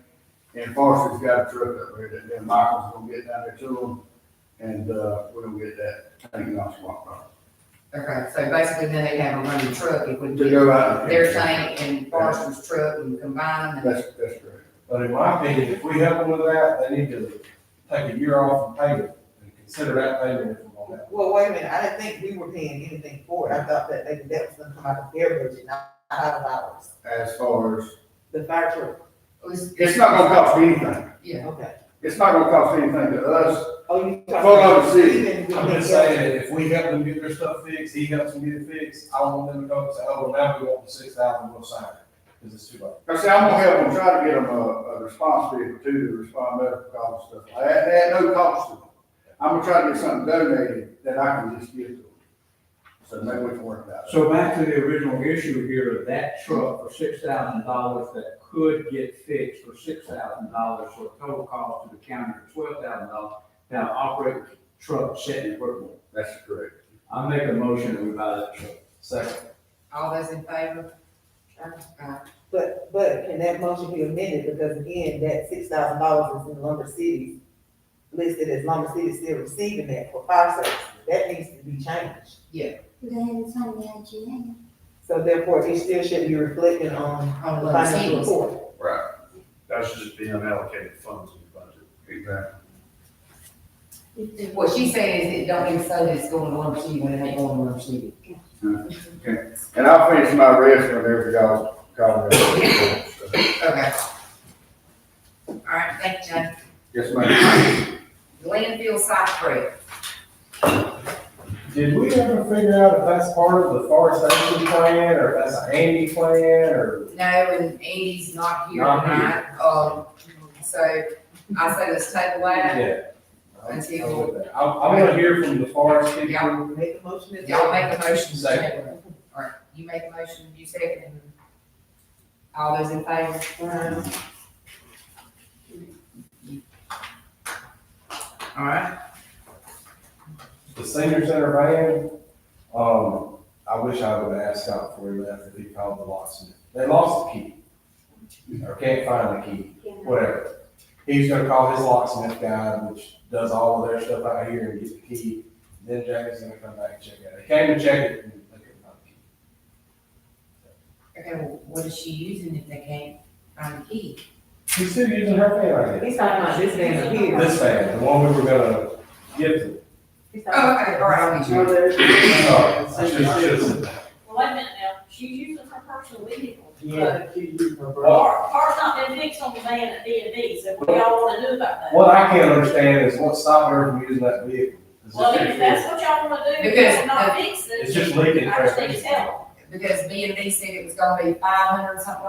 And Foster's got a truck up there that then Michael's gonna get down there to them. And, we're gonna get that tank not swapped out. Okay, so basically then they have a running truck, if we To get go out. their tank and Foster's truck and combine them. That's correct. But in my opinion, if we help them with that, they need to take a year off and pay it, and consider that payment if we're gonna have. Well, wait a minute, I didn't think we were paying anything for it. I thought that maybe that was gonna come out of their budget, not out of ours. As far as, The fire truck, it's not gonna cost anything. Yeah. okay. It's not gonna cost anything to us. Oh, you Full of the city. even with I'm just the- saying, that if we help them get their stuff fixed, he helps them get it fixed, I want them to go and say, oh, well, now we want the 6,000, we'll sign it, because it's too late. I say, I'm gonna help them try to get them a response vehicle too, to respond medical calls and stuff. They had no cost to them. I'm gonna try to get something donated that I can just give to them. So maybe we can work that out. So back to the original issue here, that truck for $6,000 that could get fixed for $6,000, so a total cost to the county for $12,000, now operate the truck sitting in Brookville. That's correct. I make a motion that we buy that truck. Second. All those in favor? But can that motion be amended, because again, that $6,000 is in Lumber City, listed as Lumber City still receiving that for fire service, that needs to be changed. Yeah. They haven't signed the IGA. So therefore, it still should be reflected on On the the financial cities. report. That should just be unallocated funds in the budget. Exactly. What she's saying is it don't even say that it's going to Lumber City when it ain't going to Lumber City. And I'll finish my rest whenever y'all call me. Okay. All right, thank you, John. Yes, ma'am. Landfill site prep. Did we ever figure out if that's part of the forestation plan, or if that's an Andy plan, or? No, and Andy's not here Not here. tonight, so I say let's table that. Yeah. until, I wanna hear from the forest people. y'all, Make a motion. y'all make a motion. Second. All right, you make a motion, you second, and all those in favor? All right. The senior center van, I wish I would have asked Scott before he left if he called the locksmith. They lost the key, or can't find the key, whatever. He's gonna call his locksmith guy, which does all of their stuff out here and get the key. Then Jack's gonna come back and check it. They came to check it and they couldn't find the key. Okay, well, what is she using if they can't find the key? He's still using her fan right He's talking about this van now. here. This fan, the one we were gonna give to. He's talking Oh, about- okay, all right, I'll get you. Sorry, I should've said that. Well, wait a minute now, she's using her personal vehicle. Yeah, she used my brother. Car's not been fixed on the van at D&D, so what do y'all wanna do about that? What I can't understand is what's stopping her from using that vehicle. Is Well, it- if that's what y'all wanna do, Because, and not fix it. It's just leaking I just need traffic. to tell them. Because B and D said it was gonna be $500 something